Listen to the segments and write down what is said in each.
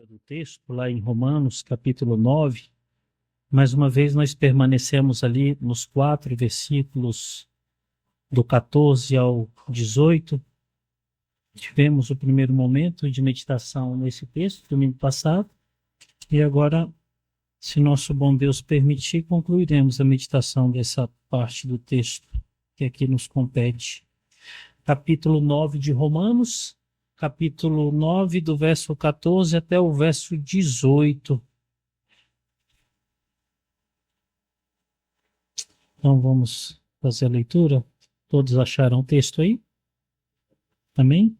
do texto, lá em Romanos, capítulo 9, mais uma vez nós permanecemos ali nos 4 versículos do 14 ao 18. Tivemos o primeiro momento de meditação nesse texto, domingo passado, e agora, se nosso bom Deus permitir, concluiremos a meditação dessa parte do texto que aqui nos compete. Capítulo 9 de Romanos, capítulo 9, do verso 14 até o verso 18. Então vamos fazer a leitura. Todos acharam o texto aí? Amém?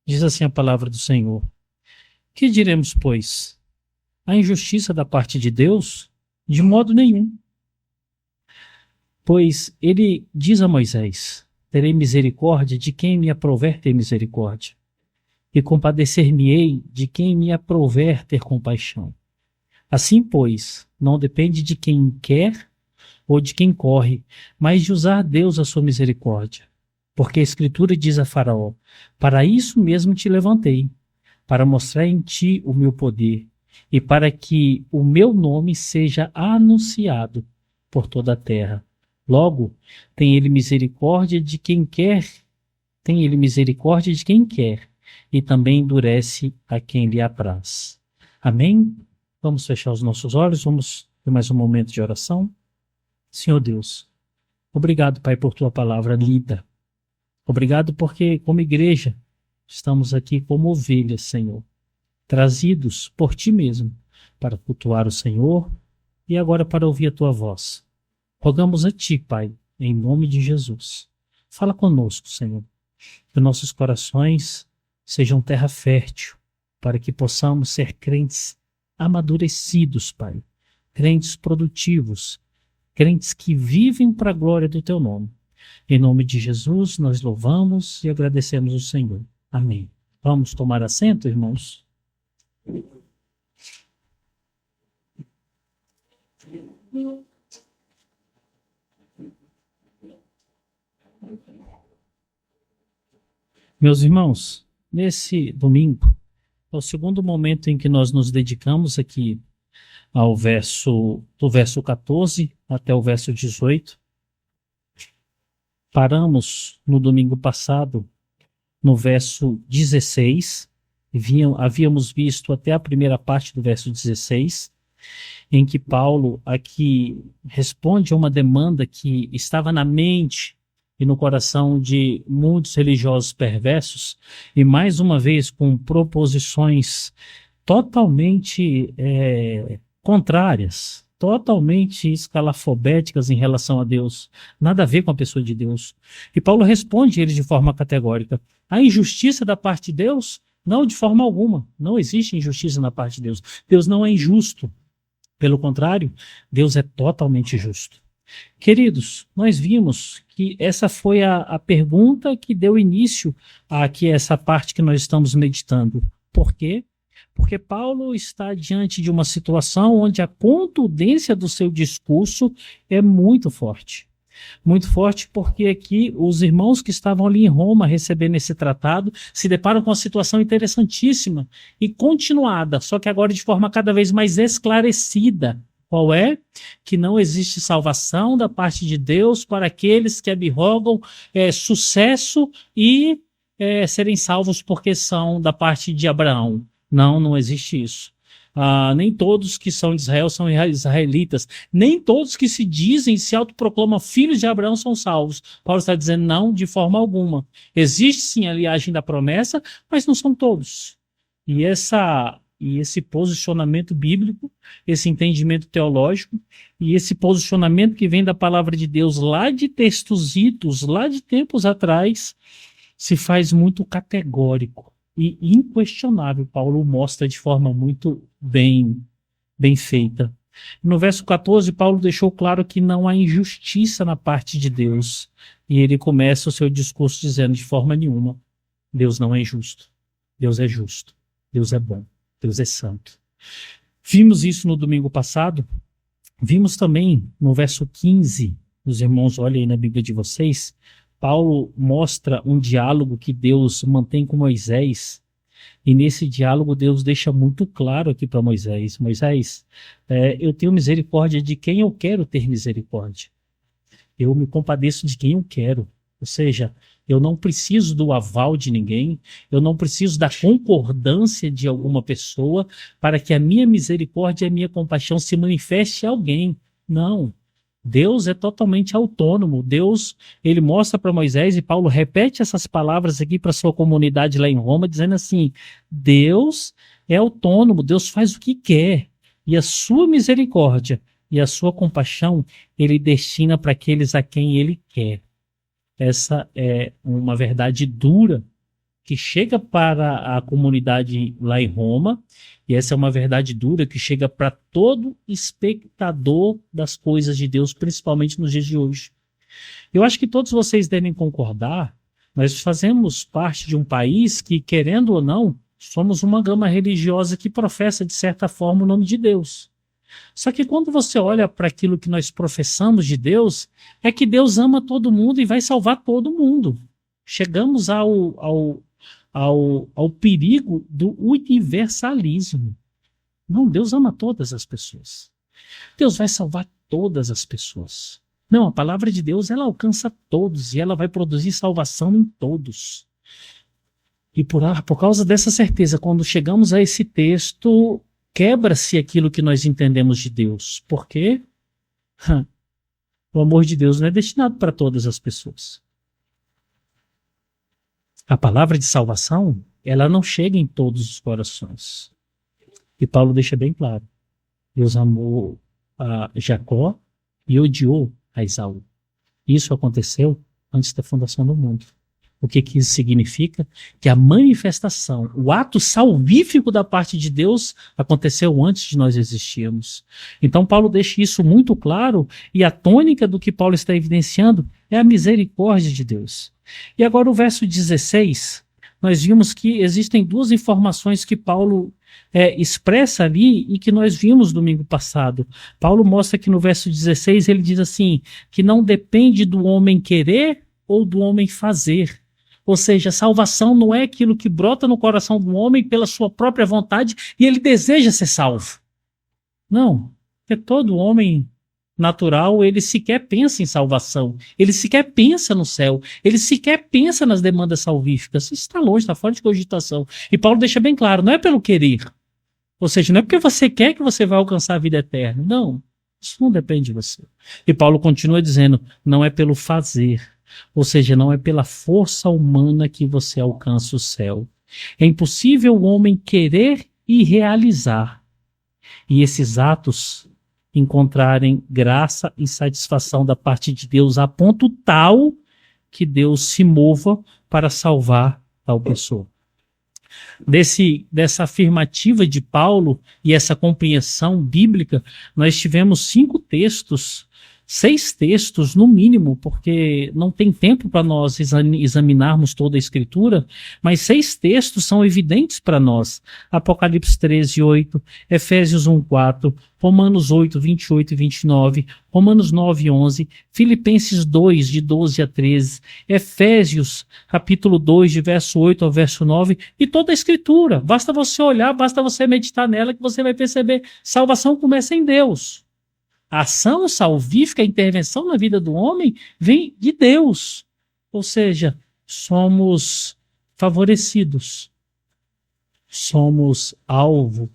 Diz assim a palavra do Senhor. Que diremos, pois? A injustiça da parte de Deus? De modo nenhum. Pois ele diz a Moisés: terei misericórdia de quem me aprouver ter misericórdia, e compadecer-me-ei de quem me aprouver ter compaixão. Assim, pois, não depende de quem quer ou de quem corre, mas de usar Deus a sua misericórdia. Porque a Escritura diz a Faraó: para isso mesmo te levantei, para mostrar em ti o meu poder, e para que o meu nome seja anunciado por toda a terra. Logo, tem ele misericórdia de quem quer, e também endurece a quem lhe apraz. Amém? Vamos fechar os nossos olhos, vamos ter mais um momento de oração. Senhor Deus, obrigado, Pai, por tua palavra lida. Obrigado porque, como igreja, estamos aqui como ovelhas, Senhor, trazidos por ti mesmo para cultuar o Senhor e agora para ouvir a tua voz. Rogamos a ti, Pai, em nome de Jesus. Fala conosco, Senhor, que nossos corações sejam terra fértil, para que possamos ser crentes amadurecidos, Pai, crentes produtivos, crentes que vivem para a glória do teu nome. Em nome de Jesus, nós louvamos e agradecemos ao Senhor. Amém. Vamos tomar assento, irmãos? Meus irmãos, nesse domingo, é o segundo momento em que nós nos dedicamos aqui ao do verso 14 até o verso 18. Paramos no domingo passado no verso 16, havíamos visto até a primeira parte do verso 16, em que Paulo aqui responde a uma demanda que estava na mente e no coração de muitos religiosos perversos, e mais uma vez com proposições totalmente contrárias, totalmente escalafobéticas em relação a Deus, nada a ver com a pessoa de Deus. E Paulo responde a eles de forma categórica: a injustiça da parte de Deus? Não, de forma alguma. Não existe injustiça na parte de Deus. Deus não é injusto. Pelo contrário, Deus é totalmente justo. Queridos, nós vimos que essa foi a pergunta que deu início a essa parte que nós estamos meditando. Por quê? Porque Paulo está diante de uma situação onde a contundência do seu discurso é muito forte. Muito forte porque aqui os irmãos que estavam ali em Roma recebendo esse tratado se deparam com uma situação interessantíssima e continuada, só que agora de forma cada vez mais esclarecida. Qual é? Que não existe salvação da parte de Deus para aqueles que abjogam sucesso e serem salvos porque são da parte de Abraão. Não existe isso. Nem todos que são de Israel são israelitas. Nem todos que se autoproclamam filhos de Abraão são salvos. Paulo está dizendo não, de forma alguma. Existe sim a linhagem da promessa, mas não são todos. E esse posicionamento bíblico, esse entendimento teológico e esse posicionamento que vem da palavra de Deus lá de textos idos, lá de tempos atrás, se faz muito categórico e inquestionável. Paulo mostra de forma muito bem feita. No verso 14, Paulo deixou claro que não há injustiça na parte de Deus. E ele começa o seu discurso dizendo: de forma nenhuma, Deus não é injusto. Deus é justo. Deus é bom. Deus é santo. Vimos isso no domingo passado. Vimos também no verso 15. Os irmãos olhem aí na Bíblia de vocês. Paulo mostra um diálogo que Deus mantém com Moisés E nesse diálogo Deus deixa muito claro aqui para Moisés: Moisés, eu tenho misericórdia de quem eu quero ter misericórdia. Eu me compadeço de quem eu quero. Ou seja, eu não preciso do aval de ninguém, eu não preciso da concordância de alguma pessoa para que a minha misericórdia e a minha compaixão se manifeste a alguém. Não. Deus é totalmente autônomo. Deus, ele mostra para Moisés, e Paulo repete essas palavras aqui para sua comunidade lá em Roma, dizendo assim: Deus é autônomo, Deus faz o que quer, e a sua misericórdia e a sua compaixão ele destina para aqueles a quem ele quer. Essa é uma verdade dura que chega para a comunidade lá em Roma, e essa é uma verdade dura que chega para todo espectador das coisas de Deus, principalmente nos dias de hoje. Eu acho que todos vocês devem concordar, nós fazemos parte de um país que, querendo ou não, somos uma gama religiosa que professa, de certa forma, o nome de Deus. Só que quando você olha para aquilo que nós professamos de Deus, é que Deus ama todo mundo e vai salvar todo mundo. Chegamos ao perigo do universalismo. Não, Deus ama todas as pessoas. Deus vai salvar todas as pessoas. Não, a palavra de Deus, ela alcança todos e ela vai produzir salvação em todos. E por causa dessa certeza, quando chegamos a esse texto, quebra-se aquilo que nós entendemos de Deus. Por quê? O amor de Deus não é destinado para todas as pessoas. A palavra de salvação, ela não chega em todos os corações. E Paulo deixa bem claro. Deus amou a Jacó e odiou a Esaú. Isso aconteceu antes da fundação do mundo. O que isso significa? Que a manifestação, o ato salvífico da parte de Deus aconteceu antes de nós existirmos. Então Paulo deixa isso muito claro, e a tônica do que Paulo está evidenciando é a misericórdia de Deus. E agora o verso 16, nós vimos que existem duas informações que Paulo expressa ali e que nós vimos domingo passado. Paulo mostra que no verso 16 ele diz assim, que não depende do homem querer ou do homem fazer. Ou seja, a salvação não é aquilo que brota no coração do homem pela sua própria vontade e ele deseja ser salvo. Não, porque todo homem natural, ele sequer pensa em salvação, ele sequer pensa no céu, ele sequer pensa nas demandas salvíficas. Isso está longe, está fora de cogitação. E Paulo deixa bem claro, não é pelo querer. Ou seja, não é porque você quer que você vai alcançar a vida eterna. Não, isso não depende de você. E Paulo continua dizendo, não é pelo fazer. Ou seja, não é pela força humana que você alcança o céu. É impossível o homem querer e realizar. E esses atos encontrarem graça e satisfação da parte de Deus a ponto tal que Deus se mova para salvar tal pessoa. Dessa afirmativa de Paulo e essa compreensão bíblica, nós tivemos 6 textos no mínimo, porque não tem tempo para nós examinarmos toda a Escritura, mas 6 textos são evidentes para nós. Apocalipse 13:8, Efésios 1:4, Romanos 8:28 e 29, Romanos 9:11, Filipenses 2, de 12 a 13, Efésios capítulo 2, de verso 8 ao verso 9, e toda a Escritura. Basta você olhar, basta você meditar nela que você vai perceber, salvação começa em Deus. A ação salvífica, a intervenção na vida do homem vem de Deus. Ou seja, somos favorecidos. Somos alvo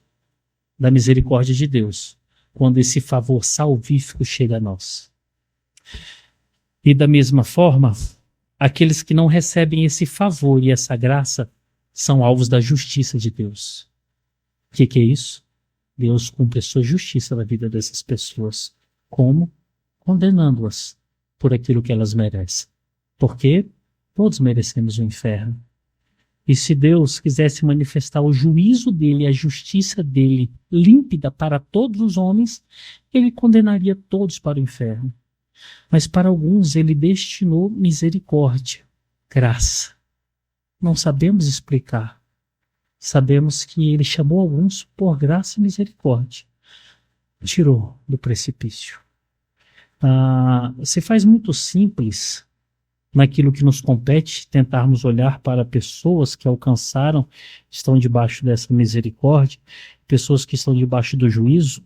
da misericórdia de Deus quando esse favor salvífico chega a nós. E da mesma forma, aqueles que não recebem esse favor e essa graça são alvos da justiça de Deus. O que é isso? Deus cumpre a sua justiça na vida dessas pessoas. Como? Condenando-as por aquilo que elas merecem. Porque todos merecemos o inferno. E se Deus quisesse manifestar o juízo dele, a justiça dele, límpida para todos os homens, ele condenaria todos para o inferno. Mas para alguns ele destinou misericórdia, graça. Não sabemos explicar. Sabemos que ele chamou alguns por graça e misericórdia. Tirou do precipício. Se faz muito simples naquilo que nos compete, tentarmos olhar para pessoas que alcançaram, estão debaixo dessa misericórdia, pessoas que estão debaixo do juízo,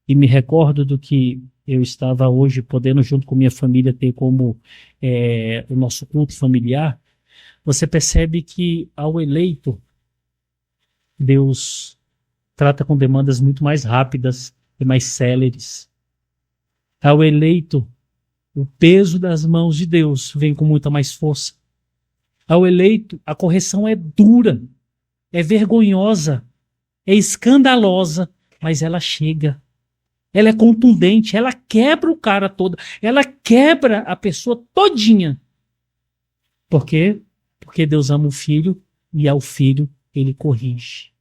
e me recordo do que eu estava hoje podendo, junto com minha família, ter como o nosso culto familiar. Você percebe que ao eleito, Deus trata com demandas muito mais rápidas e mais céleres. Ao eleito, o peso das mãos de Deus vem com muita mais força. Ao eleito, a correção é dura, é vergonhosa, é escandalosa, mas ela chega. Ela é contundente, ela quebra o cara todo, ela quebra a pessoa todinha. Por quê? Porque Deus ama o filho e ao filho ele corrige.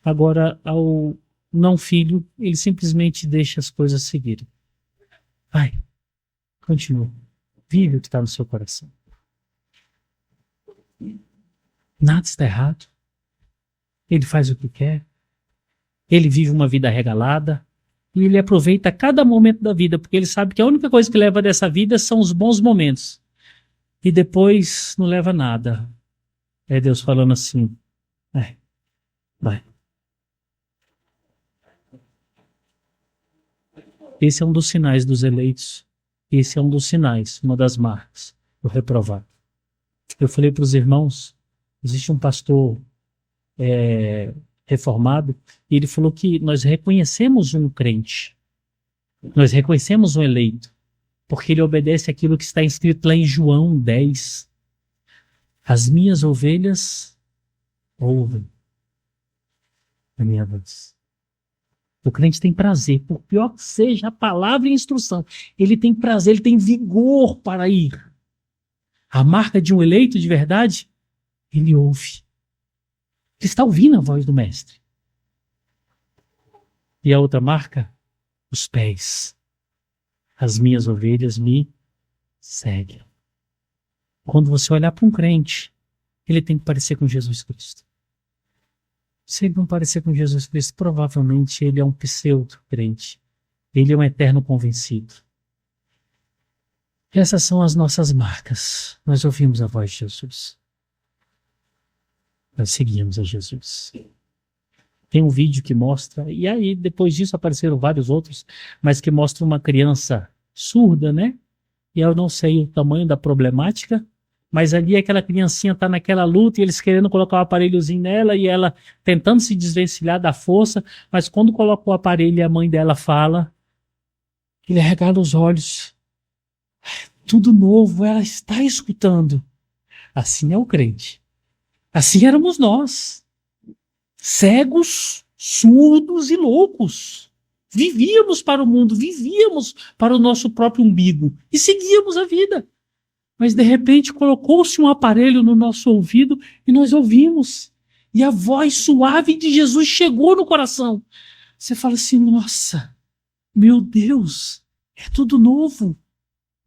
Agora, ao não filho, ele simplesmente deixa as coisas seguirem. Vai, continua. Vive o que está no seu coração. Nada está errado. Ele faz o que quer. Ele vive uma vida regalada. E ele aproveita cada momento da vida, porque ele sabe que a única coisa que leva dessa vida são os bons momentos. E depois não leva nada. É Deus falando assim, vai. Esse é um dos sinais dos eleitos. Esse é um dos sinais, uma das marcas do reprovado. Eu falei para os irmãos, existe um pastor reformado, e ele falou que nós reconhecemos um crente, nós reconhecemos um eleito, porque ele obedece aquilo que está escrito lá em João 10. As minhas ovelhas ouvem a minha voz. O crente tem prazer, por pior que seja a palavra e a instrução, ele tem prazer, ele tem vigor para ir. A marca de um eleito de verdade, ele ouve. Ele está ouvindo a voz do mestre. E a outra marca? Os pés. As minhas ovelhas me seguem. Quando você olhar para um crente, ele tem que parecer com Jesus Cristo. Se ele não parecer com Jesus Cristo, provavelmente ele é um pseudo-crente. Ele é um eterno convencido. Essas são as nossas marcas. Nós ouvimos a voz de Jesus. Nós seguimos a Jesus. Tem um vídeo que mostra, e aí depois disso apareceram vários outros, mas que mostra uma criança surda, né? E eu não sei o tamanho da problemática, mas ali aquela criancinha está naquela luta e eles querendo colocar o aparelhozinho nela e ela tentando se desvencilhar da força, mas quando coloca o aparelho e a mãe dela fala, ele regala os olhos. Tudo novo, ela está escutando. Assim é o crente. Assim éramos nós, cegos, surdos e loucos. Vivíamos para o mundo, vivíamos para o nosso próprio umbigo e seguíamos a vida. Mas de repente colocou-se um aparelho no nosso ouvido e nós ouvimos. E a voz suave de Jesus chegou no coração. Você fala assim, nossa, meu Deus, é tudo novo.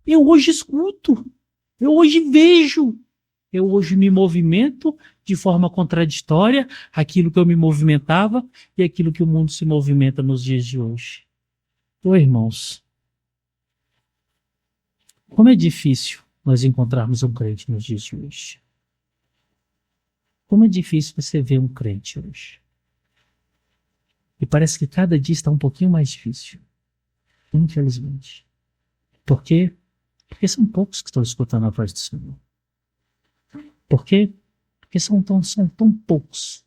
Eu hoje escuto, eu hoje vejo. Eu hoje me movimento de forma contraditória aquilo que eu me movimentava e aquilo que o mundo se movimenta nos dias de hoje. Irmãos, como é difícil nós encontrarmos um crente nos dias de hoje. Como é difícil você ver um crente hoje. E parece que cada dia está um pouquinho mais difícil. Infelizmente. Por quê? Porque são poucos que estão escutando a voz do Senhor. Por quê? Porque são tão poucos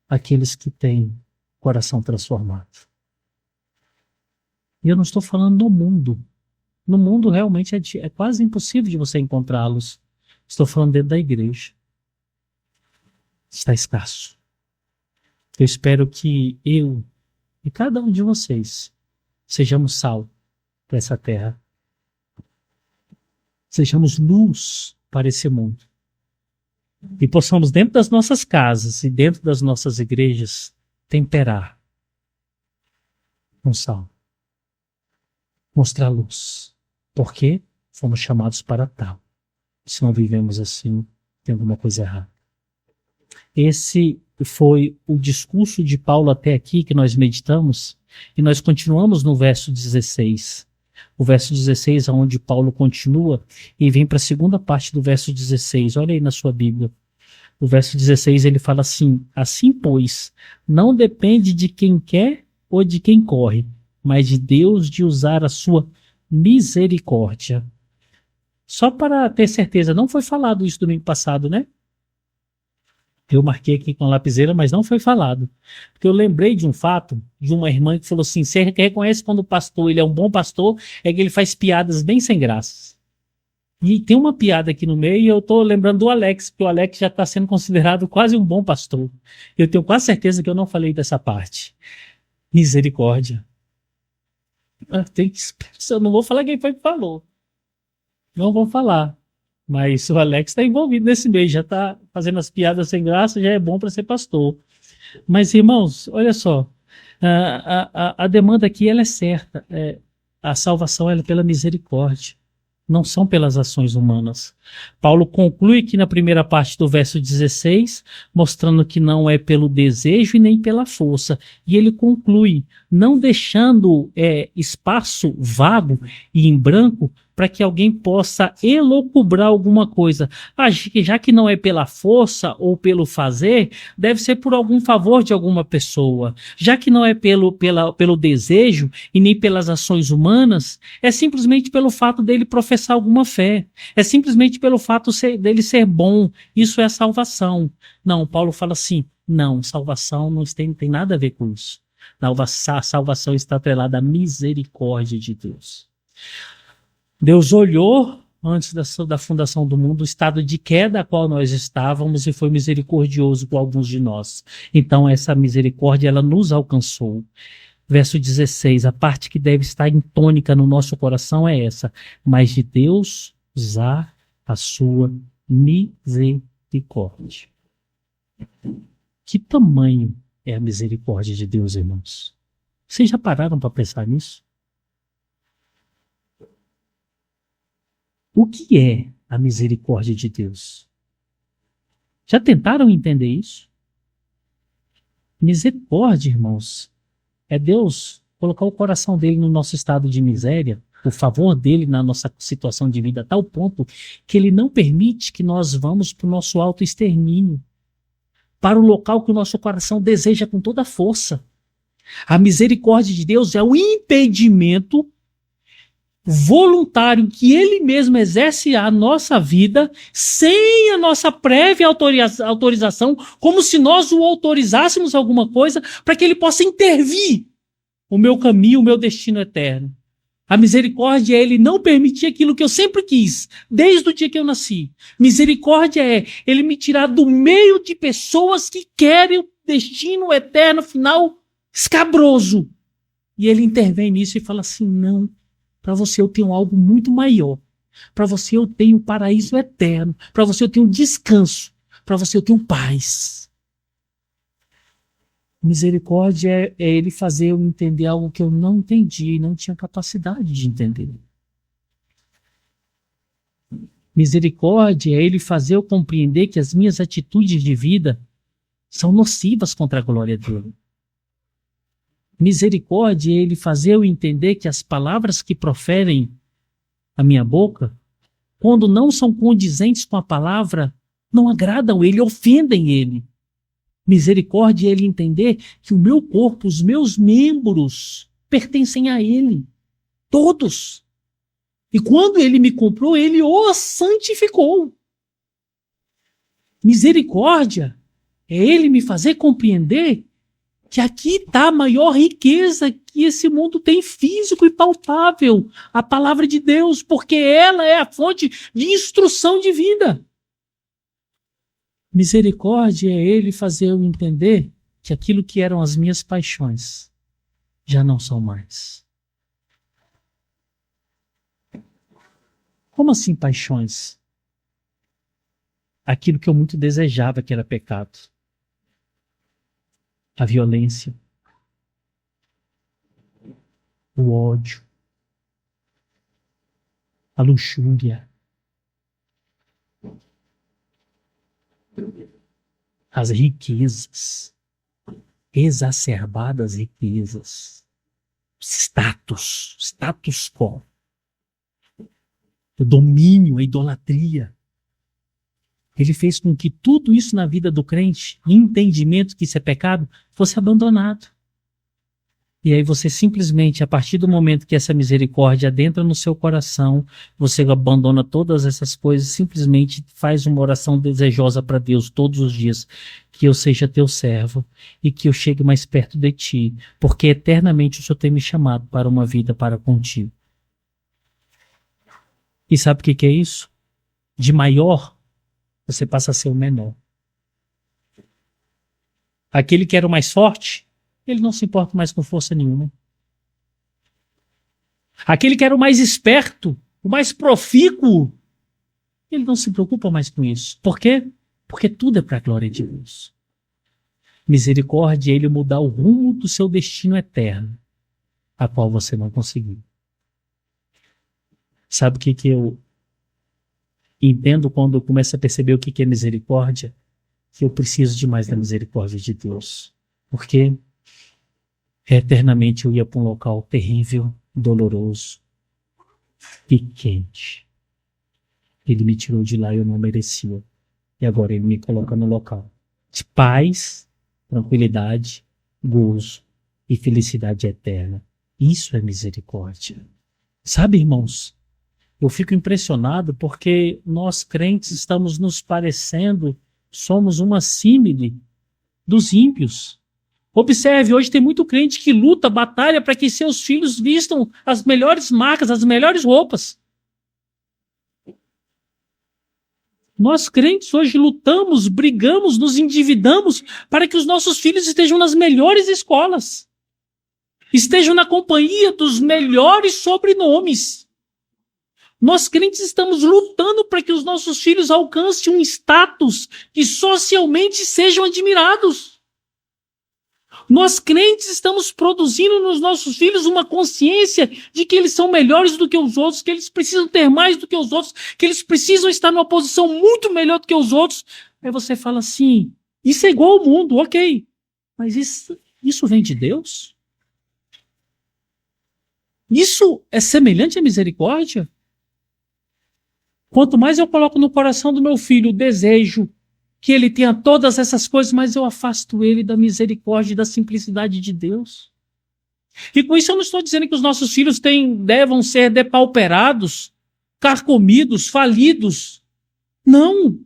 aqueles que têm coração transformado. E eu não estou falando no mundo. No mundo realmente é quase impossível de você encontrá-los. Estou falando dentro da igreja. Está escasso. Eu espero que eu e cada um de vocês sejamos sal para essa terra. Sejamos luz para esse mundo. E possamos, dentro das nossas casas e dentro das nossas igrejas, temperar com sal. Mostrar luz. Porque fomos chamados para tal. Se não vivemos assim, tem alguma coisa errada. Esse foi o discurso de Paulo até aqui que nós meditamos. E nós continuamos no verso 16. O verso 16, onde Paulo continua, e vem para a segunda parte do verso 16. Olha aí na sua Bíblia. O verso 16 ele fala assim: assim, pois, não depende de quem quer ou de quem corre, mas de Deus de usar a sua misericórdia. Só para ter certeza, não foi falado isso domingo passado, né? Eu marquei aqui com a lapiseira, mas não foi falado. Porque eu lembrei de um fato, de uma irmã que falou assim: você reconhece quando o pastor ele é um bom pastor, é que ele faz piadas bem sem graça. E tem uma piada aqui no meio, e eu estou lembrando do Alex, porque o Alex já está sendo considerado quase um bom pastor. Eu tenho quase certeza que eu não falei dessa parte. Misericórdia. Tem que, eu não vou falar quem foi que falou. Não vou falar. Mas o Alex está envolvido nesse meio, já está fazendo as piadas sem graça, já é bom para ser pastor. Mas, irmãos, olha só. A demanda aqui ela é certa. A salvação ela é pela misericórdia. Não são pelas ações humanas. Paulo conclui aqui na primeira parte do verso 16, mostrando que não é pelo desejo e nem pela força. E ele conclui, não deixando espaço vago e em branco para que alguém possa elocubrar alguma coisa. Já que não é pela força ou pelo fazer, deve ser por algum favor de alguma pessoa. Já que não é pelo desejo e nem pelas ações humanas, é simplesmente pelo fato dele professar alguma fé. É simplesmente pelo fato dele ser bom. Isso é a salvação. Não, Paulo fala assim, não, salvação não tem nada a ver com isso. A salvação está atrelada à misericórdia de Deus. Deus olhou, antes da fundação do mundo, o estado de queda a qual nós estávamos e foi misericordioso com alguns de nós. Então, essa misericórdia, ela nos alcançou. Verso 16, a parte que deve estar em tônica no nosso coração é essa. Mas de Deus usar a sua misericórdia. Que tamanho é a misericórdia de Deus, irmãos? Vocês já pararam para pensar nisso? O que é a misericórdia de Deus? Já tentaram entender isso? Misericórdia, irmãos, é Deus colocar o coração dele no nosso estado de miséria, o favor dele na nossa situação de vida, a tal ponto que ele não permite que nós vamos para o nosso autoextermínio, para o local que o nosso coração deseja com toda a força. A misericórdia de Deus é o impedimento voluntário que ele mesmo exerce a nossa vida sem a nossa prévia autorização, como se nós o autorizássemos alguma coisa para que ele possa intervir o meu caminho, o meu destino eterno. A misericórdia é ele não permitir aquilo que eu sempre quis, desde o dia que eu nasci. Misericórdia é ele me tirar do meio de pessoas que querem o destino eterno final escabroso. E ele intervém nisso e fala assim, não, para você eu tenho algo muito maior. Para você eu tenho paraíso eterno. Para você eu tenho descanso. Para você eu tenho paz. Misericórdia é ele fazer eu entender algo que eu não entendi e não tinha capacidade de entender. Misericórdia é ele fazer eu compreender que as minhas atitudes de vida são nocivas contra a glória dele. Misericórdia é ele fazer eu entender que as palavras que proferem a minha boca, quando não são condizentes com a palavra, não agradam ele, ofendem ele. Misericórdia é ele entender que o meu corpo, os meus membros, pertencem a ele. Todos. E quando ele me comprou, ele o santificou. Misericórdia é ele me fazer compreender que aqui está a maior riqueza que esse mundo tem, físico e palpável, a palavra de Deus, porque ela é a fonte de instrução de vida. Misericórdia é ele fazer eu entender que aquilo que eram as minhas paixões já não são mais. Como assim paixões? Aquilo que eu muito desejava que era pecado. A violência, o ódio, a luxúria, as riquezas, exacerbadas riquezas. status quo. O domínio, a idolatria. Ele fez com que tudo isso na vida do crente, entendimento que isso é pecado, fosse abandonado. E aí você simplesmente, a partir do momento que essa misericórdia adentra no seu coração, você abandona todas essas coisas, simplesmente faz uma oração desejosa para Deus todos os dias, que eu seja teu servo e que eu chegue mais perto de ti, porque eternamente o Senhor tem me chamado para uma vida para contigo. E sabe o que é isso? De maior, você passa a ser o menor. Aquele que era o mais forte, ele não se importa mais com força nenhuma. Aquele que era o mais esperto, o mais profícuo, ele não se preocupa mais com isso. Por quê? Porque tudo é para a glória de Deus. Misericórdia é ele mudar o rumo do seu destino eterno, a qual você não conseguiu. Sabe o que eu entendo quando eu começo a perceber o que é misericórdia? Que eu preciso demais da misericórdia de Deus. Porque eternamente eu ia para um local terrível, doloroso e quente. Ele me tirou de lá e eu não merecia. E agora ele me coloca no local de paz, tranquilidade, gozo e felicidade eterna. Isso é misericórdia. Sabe, irmãos? Eu fico impressionado porque nós crentes estamos nos parecendo, somos uma símile dos ímpios. Observe, hoje tem muito crente que luta, batalha para que seus filhos vistam as melhores marcas, as melhores roupas. Nós crentes hoje lutamos, brigamos, nos endividamos para que os nossos filhos estejam nas melhores escolas. Estejam na companhia dos melhores sobrenomes. Nós crentes estamos lutando para que os nossos filhos alcancem um status que socialmente sejam admirados. Nós crentes estamos produzindo nos nossos filhos uma consciência de que eles são melhores do que os outros, que eles precisam ter mais do que os outros, que eles precisam estar numa posição muito melhor do que os outros. Aí você fala assim, isso é igual ao mundo, ok. Mas isso vem de Deus? Isso é semelhante à misericórdia? Quanto mais eu coloco no coração do meu filho o desejo que ele tenha todas essas coisas, mas eu afasto ele da misericórdia e da simplicidade de Deus. E com isso eu não estou dizendo que os nossos filhos devam ser depauperados, carcomidos, falidos. Não.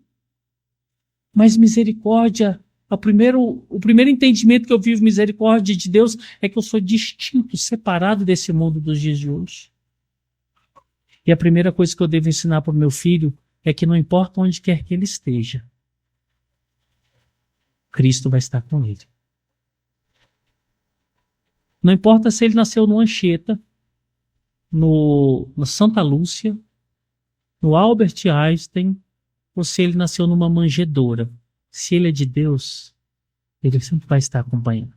Mas misericórdia, o primeiro entendimento que eu vivo misericórdia de Deus é que eu sou distinto, separado desse mundo dos dias de hoje. E a primeira coisa que eu devo ensinar para o meu filho é que não importa onde quer que ele esteja, Cristo vai estar com ele. Não importa se ele nasceu no Anchieta, no Santa Lúcia, no Albert Einstein, ou se ele nasceu numa manjedoura. Se ele é de Deus, ele sempre vai estar acompanhando.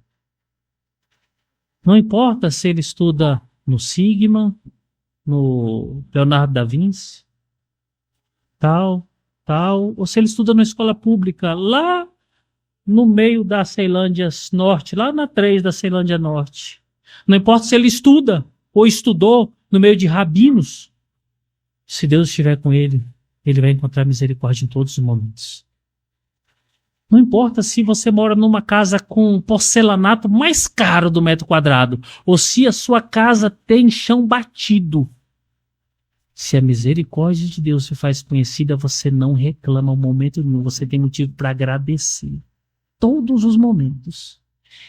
Não importa se ele estuda no Sigma, no Leonardo da Vinci, tal, ou se ele estuda na escola pública, lá no meio da Ceilândia Norte, lá na 3 da Ceilândia Norte. Não importa se ele estuda ou estudou no meio de rabinos, se Deus estiver com ele, ele vai encontrar misericórdia em todos os momentos. Não importa se você mora numa casa com porcelanato mais caro do metro quadrado, ou se a sua casa tem chão batido. Se a misericórdia de Deus se faz conhecida, você não reclama um momento nenhum, você tem motivo para agradecer. Todos os momentos.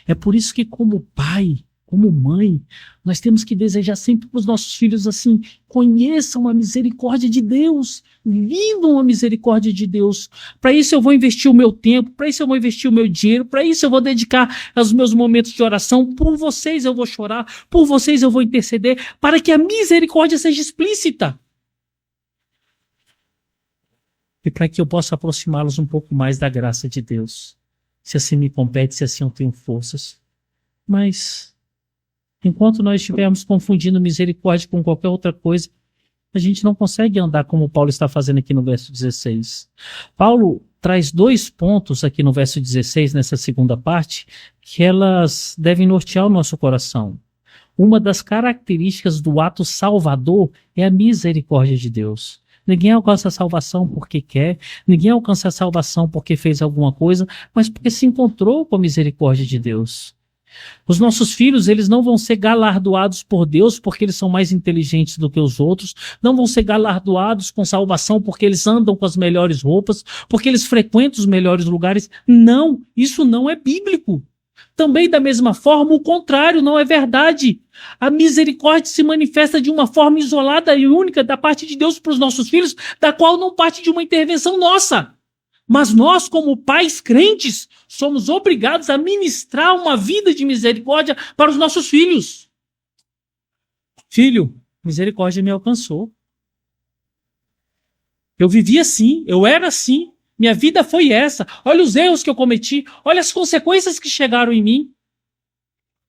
É por isso que como pai, como mãe, nós temos que desejar sempre para os nossos filhos assim, conheçam a misericórdia de Deus, vivam a misericórdia de Deus. Para isso eu vou investir o meu tempo, para isso eu vou investir o meu dinheiro, para isso eu vou dedicar os meus momentos de oração, por vocês eu vou chorar, por vocês eu vou interceder, para que a misericórdia seja explícita. E para que eu possa aproximá-los um pouco mais da graça de Deus. Se assim me compete, se assim eu tenho forças. Mas enquanto nós estivermos confundindo misericórdia com qualquer outra coisa, a gente não consegue andar como Paulo está fazendo aqui no verso 16. Paulo traz 2 pontos aqui no verso 16, nessa segunda parte, que elas devem nortear o nosso coração. Uma das características do ato salvador é a misericórdia de Deus. Ninguém alcança a salvação porque quer, ninguém alcança a salvação porque fez alguma coisa, mas porque se encontrou com a misericórdia de Deus. Os nossos filhos, eles não vão ser galardoados por Deus porque eles são mais inteligentes do que os outros, não vão ser galardoados com salvação porque eles andam com as melhores roupas, porque eles frequentam os melhores lugares. Não, isso não é bíblico. Também, da mesma forma, o contrário não é verdade. A misericórdia se manifesta de uma forma isolada e única da parte de Deus para os nossos filhos, da qual não parte de uma intervenção nossa. Mas nós, como pais crentes, somos obrigados a ministrar uma vida de misericórdia para os nossos filhos. Filho, misericórdia me alcançou. Eu vivi assim, eu era assim. Minha vida foi essa. Olha os erros que eu cometi. Olha as consequências que chegaram em mim.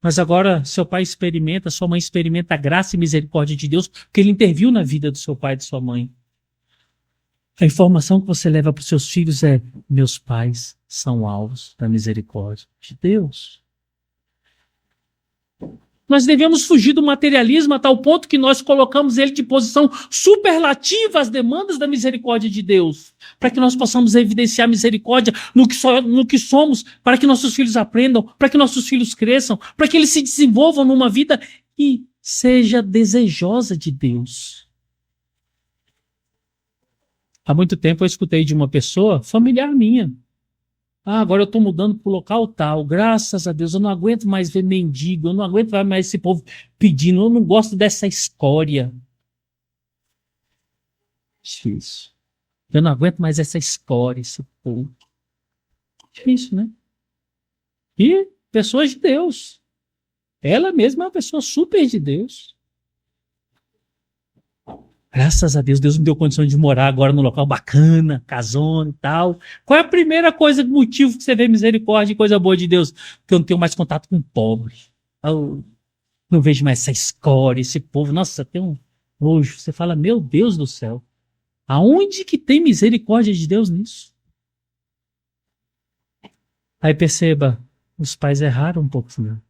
Mas agora seu pai experimenta, sua mãe experimenta a graça e misericórdia de Deus, porque ele interviu na vida do seu pai e de sua mãe. A informação que você leva para os seus filhos é: meus pais são alvos da misericórdia de Deus. Nós devemos fugir do materialismo a tal ponto que nós colocamos ele de posição superlativa às demandas da misericórdia de Deus, para que nós possamos evidenciar misericórdia no que somos, para que nossos filhos aprendam, para que nossos filhos cresçam, para que eles se desenvolvam numa vida que seja desejosa de Deus. Há muito tempo eu escutei de uma pessoa, familiar minha: agora eu estou mudando para o local tal, graças a Deus, eu não aguento mais ver mendigo, eu não aguento mais esse povo pedindo, eu não gosto dessa escória. Difícil. Eu não aguento mais essa escória, esse povo. Difícil, né? E pessoas de Deus. Ela mesma é uma pessoa super de Deus. Graças a Deus, Deus me deu condições de morar agora num local bacana, casona e tal. Qual é a primeira coisa, motivo que você vê misericórdia e coisa boa de Deus? Porque eu não tenho mais contato com o pobre. Eu não vejo mais essa escória, esse povo. Nossa, tem um nojo. Você fala: meu Deus do céu. Aonde que tem misericórdia de Deus nisso? Aí perceba, os pais erraram um pouquinho.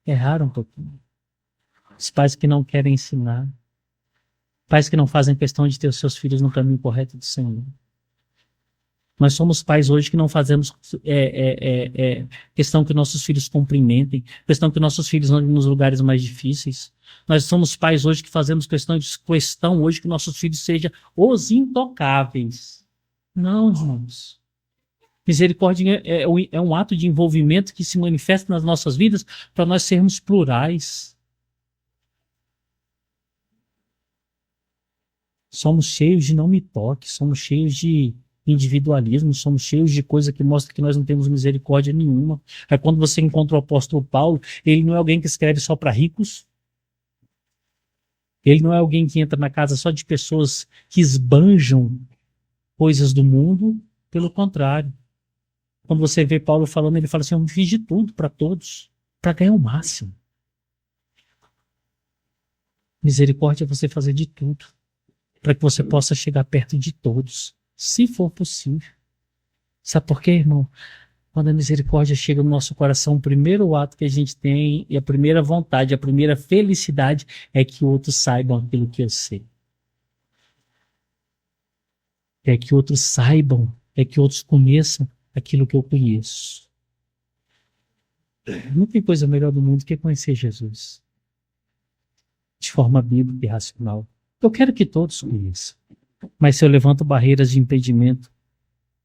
Erraram um pouquinho. Os pais que não querem ensinar. Pais que não fazem questão de ter os seus filhos no caminho correto do Senhor. Nós somos pais hoje que não fazemos questão que nossos filhos cumprimentem, questão que nossos filhos andem nos lugares mais difíceis. Nós somos pais hoje que fazemos questão hoje que nossos filhos sejam os intocáveis. Não, irmãos. Misericórdia é um ato de envolvimento que se manifesta nas nossas vidas para nós sermos plurais. Somos cheios de não me toque, somos cheios de individualismo, somos cheios de coisa que mostra que nós não temos misericórdia nenhuma. Aí quando você encontra o apóstolo Paulo, ele não é alguém que escreve só para ricos, ele não é alguém que entra na casa só de pessoas que esbanjam coisas do mundo, pelo contrário. Quando você vê Paulo falando, ele fala assim: eu fiz de tudo para todos, para ganhar o máximo. Misericórdia é você fazer de tudo, para que você possa chegar perto de todos, se for possível. Sabe por quê, irmão? Quando a misericórdia chega no nosso coração, o primeiro ato que a gente tem, e a primeira vontade, a primeira felicidade, é que outros saibam aquilo que eu sei. É que outros saibam, é que outros conheçam aquilo que eu conheço. Não tem coisa melhor do mundo que conhecer Jesus, de forma bíblica e racional. Eu quero que todos conheçam. Mas se eu levanto barreiras de impedimento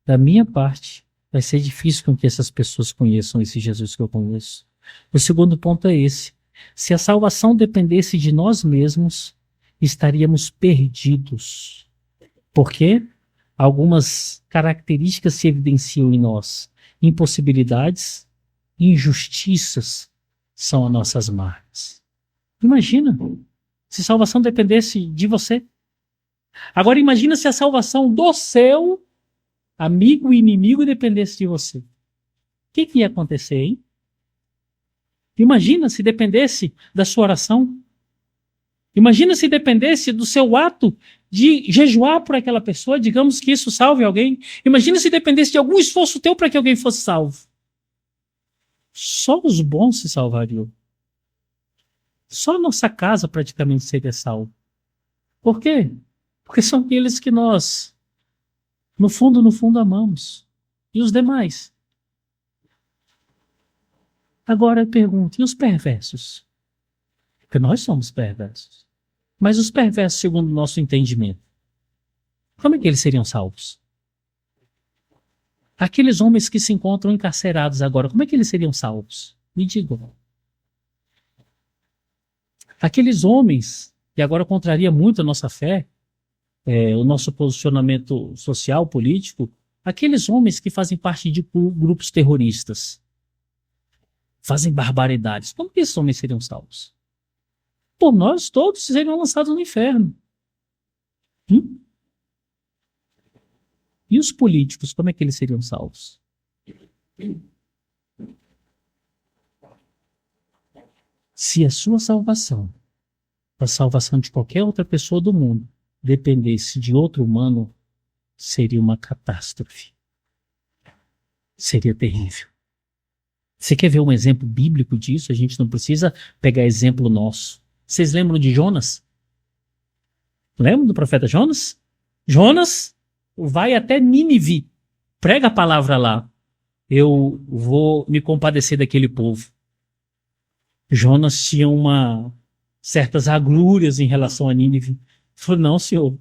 da minha parte, vai ser difícil com que essas pessoas conheçam esse Jesus que eu conheço. O segundo ponto é esse: se a salvação dependesse de nós mesmos, estaríamos perdidos. Por quê? Algumas características se evidenciam em nós. Impossibilidades, injustiças são as nossas marcas. Imagina se salvação dependesse de você. Agora imagina se a salvação do seu amigo e inimigo dependesse de você. O que ia acontecer, hein? Imagina se dependesse da sua oração. Imagina se dependesse do seu ato de jejuar por aquela pessoa, digamos que isso salve alguém. Imagina se dependesse de algum esforço teu para que alguém fosse salvo. Só os bons se salvariam. Só nossa casa praticamente seria salva. Por quê? Porque são aqueles que nós, no fundo, amamos. E os demais? Agora eu pergunto, e os perversos? Porque nós somos perversos. Mas os perversos, segundo o nosso entendimento, como é que eles seriam salvos? Aqueles homens que se encontram encarcerados agora, como é que eles seriam salvos? Me digam. Aqueles homens, e agora contraria muito a nossa fé, o nosso posicionamento social, político, aqueles homens que fazem parte de grupos terroristas, fazem barbaridades, como que esses homens seriam salvos? Por nós todos seriam lançados no inferno. E os políticos, como é que eles seriam salvos? Se a sua salvação, a salvação de qualquer outra pessoa do mundo, dependesse de outro humano, seria uma catástrofe. Seria terrível. Você quer ver um exemplo bíblico disso? A gente não precisa pegar exemplo nosso. Vocês lembram de Jonas? Lembram do profeta Jonas? Jonas vai até Nínive, prega a palavra lá. Eu vou me compadecer daquele povo. Jonas tinha certas agrúrias em relação a Nínive. Ele falou, não, senhor,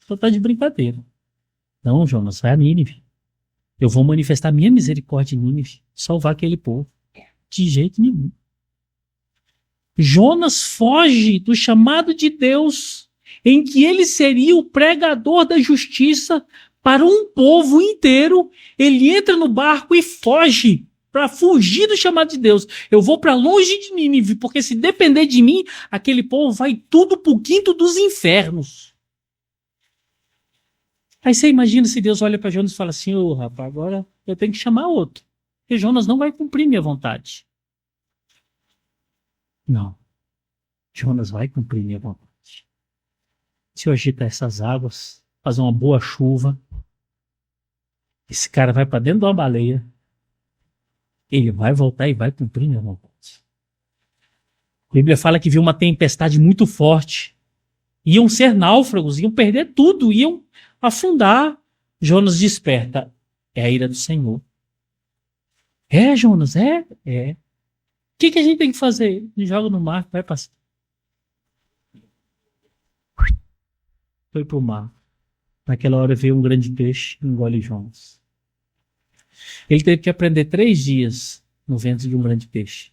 só está de brincadeira. Não, Jonas, vai a Nínive. Eu vou manifestar minha misericórdia em Nínive, salvar aquele povo. De jeito nenhum. Jonas foge do chamado de Deus, em que ele seria o pregador da justiça para um povo inteiro. Ele entra no barco e foge, para fugir do chamado de Deus. Eu vou para longe de Nínive, porque se depender de mim, aquele povo vai tudo para o quinto dos infernos. Aí você imagina se Deus olha para Jonas e fala assim, rapaz, agora eu tenho que chamar outro, porque Jonas não vai cumprir minha vontade. Não. Jonas vai cumprir minha vontade. Se eu agitar essas águas, fazer uma boa chuva, esse cara vai para dentro de uma baleia, ele vai voltar e vai cumprir minha vontade. A Bíblia fala que viu uma tempestade muito forte. Iam ser náufragos, iam perder tudo, iam afundar. Jonas desperta. É a ira do Senhor. Jonas, é. O que a gente tem que fazer? Joga no mar, vai passar. Foi pro mar. Naquela hora veio um grande peixe e engole Jonas. Ele teve que aprender 3 dias no ventre de um grande peixe.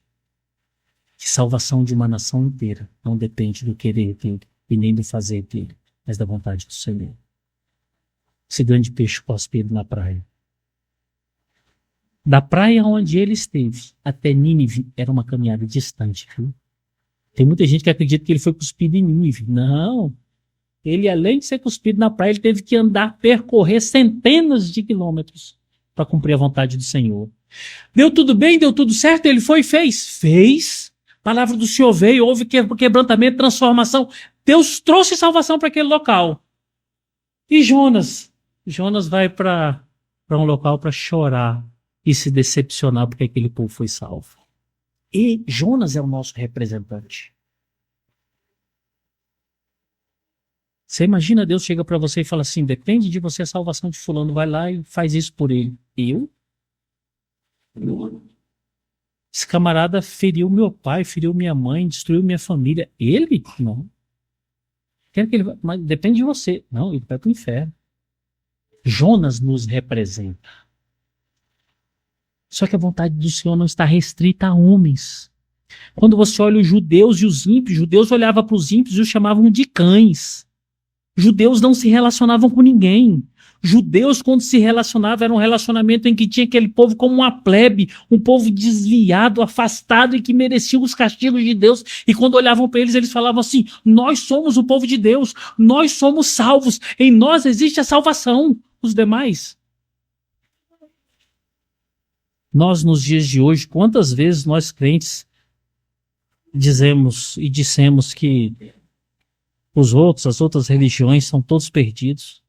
Que salvação de uma nação inteira não depende do querer dele e nem do fazer dele, mas da vontade do Senhor. Esse grande peixe cospe ele na praia. Da praia onde ele esteve até Nínive era uma caminhada distante, viu? Tem muita gente que acredita que ele foi cuspido em Nínive. Não. Ele, além de ser cuspido na praia, ele teve que percorrer centenas de quilômetros para cumprir a vontade do Senhor. Deu tudo bem, deu tudo certo, ele foi e fez. Fez. A palavra do Senhor veio, houve quebrantamento, transformação. Deus trouxe salvação para aquele local. E Jonas? Jonas vai para um local para chorar e se decepcionar porque aquele povo foi salvo. E Jonas é o nosso representante. Você imagina, Deus chega para você e fala assim, depende de você a salvação de fulano, vai lá e faz isso por ele. Eu? Esse camarada feriu meu pai, feriu minha mãe, destruiu minha família. Ele? Não. Quer que ele vá, mas depende de você. Não, ele vai para o inferno. Jonas nos representa. Só que a vontade do Senhor não está restrita a homens. Quando você olha os judeus e os ímpios, os judeus olhavam para os ímpios e os chamavam de cães. Judeus não se relacionavam com ninguém. Judeus, quando se relacionavam, era um relacionamento em que tinha aquele povo como uma plebe, um povo desviado, afastado e que merecia os castigos de Deus. E quando olhavam para eles, eles falavam assim, nós somos o povo de Deus, nós somos salvos, em nós existe a salvação. Os demais? Nós, nos dias de hoje, quantas vezes nós crentes dizemos e dissemos que as outras religiões são todos perdidos?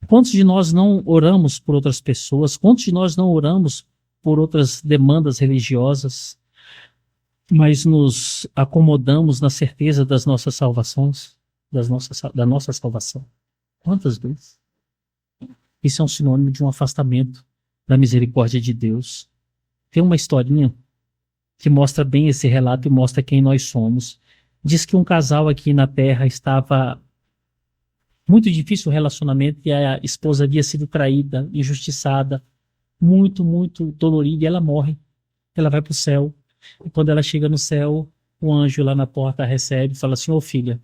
Quantos de nós não oramos por outras pessoas? Quantos de nós não oramos por outras demandas religiosas? mas nos acomodamos na certeza das nossas salvações, da nossa salvação. Quantas vezes? Isso é um sinônimo de um afastamento da misericórdia de Deus. Tem uma historinha que mostra bem esse relato e mostra quem nós somos. Diz que um casal aqui na Terra estava muito difícil o relacionamento e a esposa havia sido traída, injustiçada, muito, muito dolorida, e ela morre. Ela vai para o céu. E quando ela chega no céu, o anjo lá na porta a recebe e fala assim: ô filha,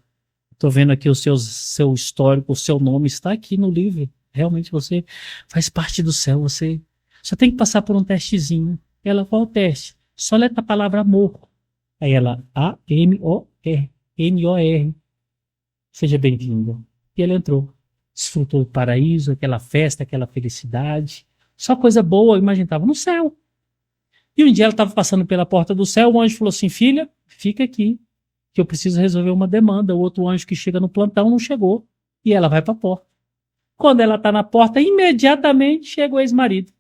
estou vendo aqui seu histórico, o seu nome está aqui no livro. Realmente você faz parte do céu, você só tem que passar por um testezinho. Ela, qual o teste? Só letra a palavra amor. Aí ela, A-M-O-R, N-O-R. Seja bem-vindo. E ela entrou. Desfrutou do paraíso, aquela festa, aquela felicidade. Só coisa boa, imagina, estava no céu. E um dia ela estava passando pela porta do céu, o anjo falou assim: filha, fica aqui, que eu preciso resolver uma demanda. O outro anjo que chega no plantão não chegou. E ela vai para a porta. Quando ela está na porta, imediatamente chega o ex-marido.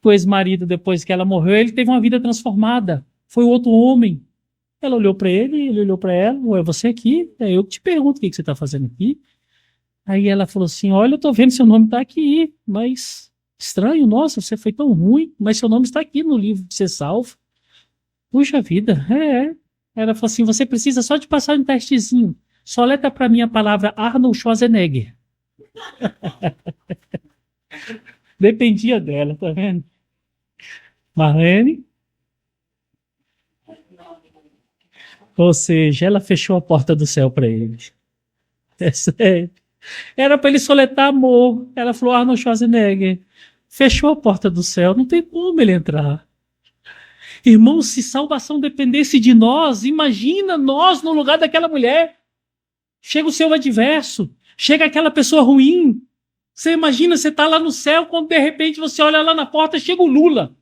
O ex-marido, depois que ela morreu, ele teve uma vida transformada. Foi outro homem. Ela olhou para ele, ele olhou para ela: ué, você aqui? É eu que te pergunto o que você está fazendo aqui. Aí ela falou assim: olha, eu estou vendo seu nome está aqui, mas estranho, nossa, você foi tão ruim, mas seu nome está aqui no livro de ser salvo. Puxa vida, é. Ela falou assim: você precisa só de passar um testezinho. Só letra para mim a palavra Arnold Schwarzenegger. Dependia dela, tá vendo? Marlene? Ou seja, ela fechou a porta do céu para ele. É sério. Era para ele soletrar amor. Ela falou: Arnold Schwarzenegger. Fechou a porta do céu, não tem como ele entrar. Irmãos, se salvação dependesse de nós, imagina nós no lugar daquela mulher. Chega o seu adverso, chega aquela pessoa ruim. Você imagina, você está lá no céu, quando de repente você olha lá na porta, chega o Lula.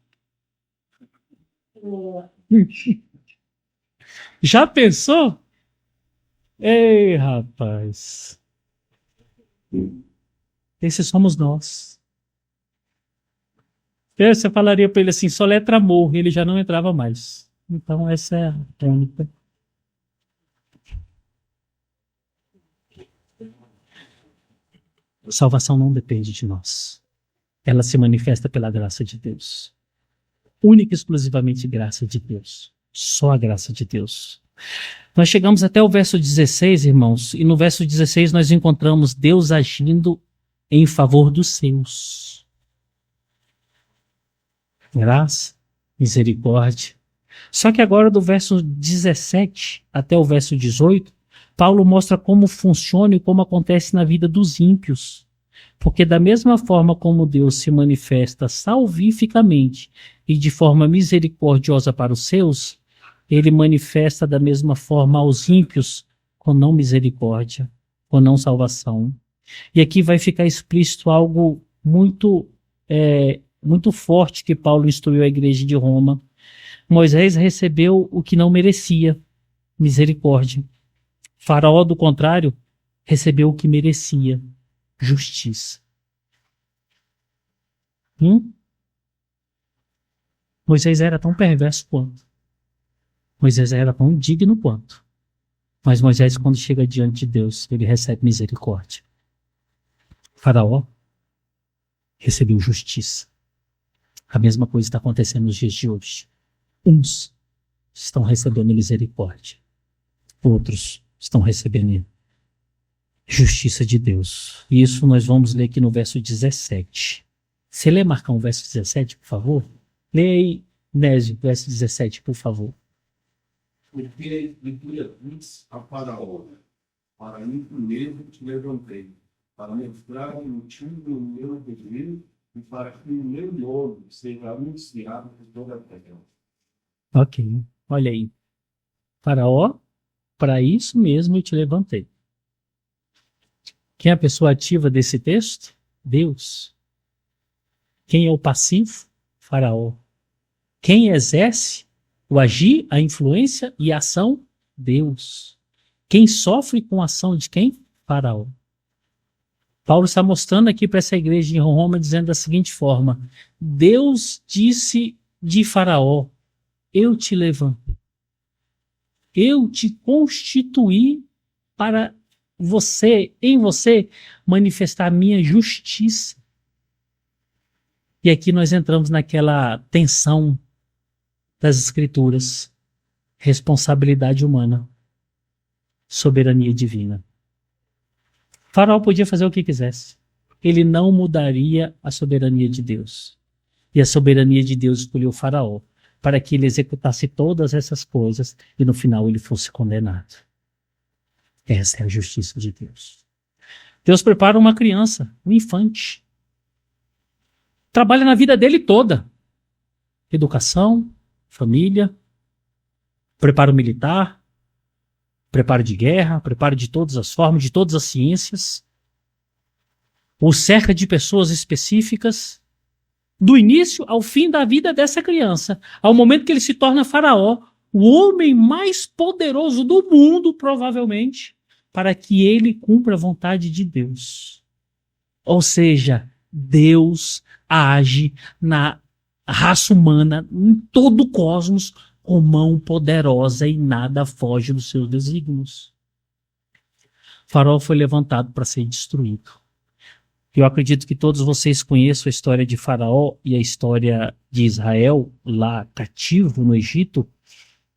Já pensou? Ei, rapaz. Esses somos nós. Você falaria para ele assim: só letra amor, ele já não entrava mais. Então essa é a tônica. A salvação não depende de nós. Ela se manifesta pela graça de Deus. Única e exclusivamente graça de Deus. Só a graça de Deus. Nós chegamos até o verso 16, irmãos, e no verso 16 nós encontramos Deus agindo em favor dos seus. Graça, misericórdia. Só que agora do verso 17 até o verso 18, Paulo mostra como funciona e como acontece na vida dos ímpios. Porque da mesma forma como Deus se manifesta salvificamente e de forma misericordiosa para os seus, ele manifesta da mesma forma aos ímpios com não misericórdia, com não salvação. E aqui vai ficar explícito algo muito forte que Paulo instruiu a igreja de Roma. Moisés recebeu o que não merecia, misericórdia. Faraó, do contrário, recebeu o que merecia, justiça. Moisés era tão perverso quanto. Moisés era tão indigno quanto. Mas Moisés, quando chega diante de Deus, ele recebe misericórdia. Faraó recebeu justiça. A mesma coisa está acontecendo nos dias de hoje. Uns estão recebendo misericórdia. Outros estão recebendo justiça de Deus. E isso nós vamos ler aqui no verso 17. Você lê, Marcão, o verso 17, por favor? Lê aí, Nésio, o verso 17, por favor. Porque disse a Faraó: para mim mesmo te levantei, para mostrar o motivo do meu dever e para que o meu nome seja anunciado por toda a terra. Ok, olha aí. Faraó, para isso mesmo eu te levantei. Quem é a pessoa ativa desse texto? Deus. Quem é o passivo? Faraó. Quem exerce o agir, a influência e a ação? Deus. Quem sofre com a ação de quem? Faraó. Paulo está mostrando aqui para essa igreja em Roma, dizendo da seguinte forma: Deus disse de Faraó: eu te levanto. Eu te constituí para em você, manifestar a minha justiça. E aqui nós entramos naquela tensão das Escrituras. Responsabilidade humana. Soberania divina. Faraó podia fazer o que quisesse. Ele não mudaria a soberania de Deus. E a soberania de Deus escolheu Faraó para que ele executasse todas essas coisas e no final ele fosse condenado. Essa é a justiça de Deus. Deus prepara uma criança, um infante. Trabalha na vida dele toda. Educação, família, preparo militar, preparo de guerra, preparo de todas as formas, de todas as ciências. O cerca de pessoas específicas. Do início ao fim da vida dessa criança, ao momento que ele se torna faraó, o homem mais poderoso do mundo, provavelmente, para que ele cumpra a vontade de Deus. Ou seja, Deus age na raça humana, em todo o cosmos, com mão poderosa e nada foge dos seus desígnios. Faraó foi levantado para ser destruído. Eu acredito que todos vocês conheçam a história de Faraó e a história de Israel, lá cativo no Egito.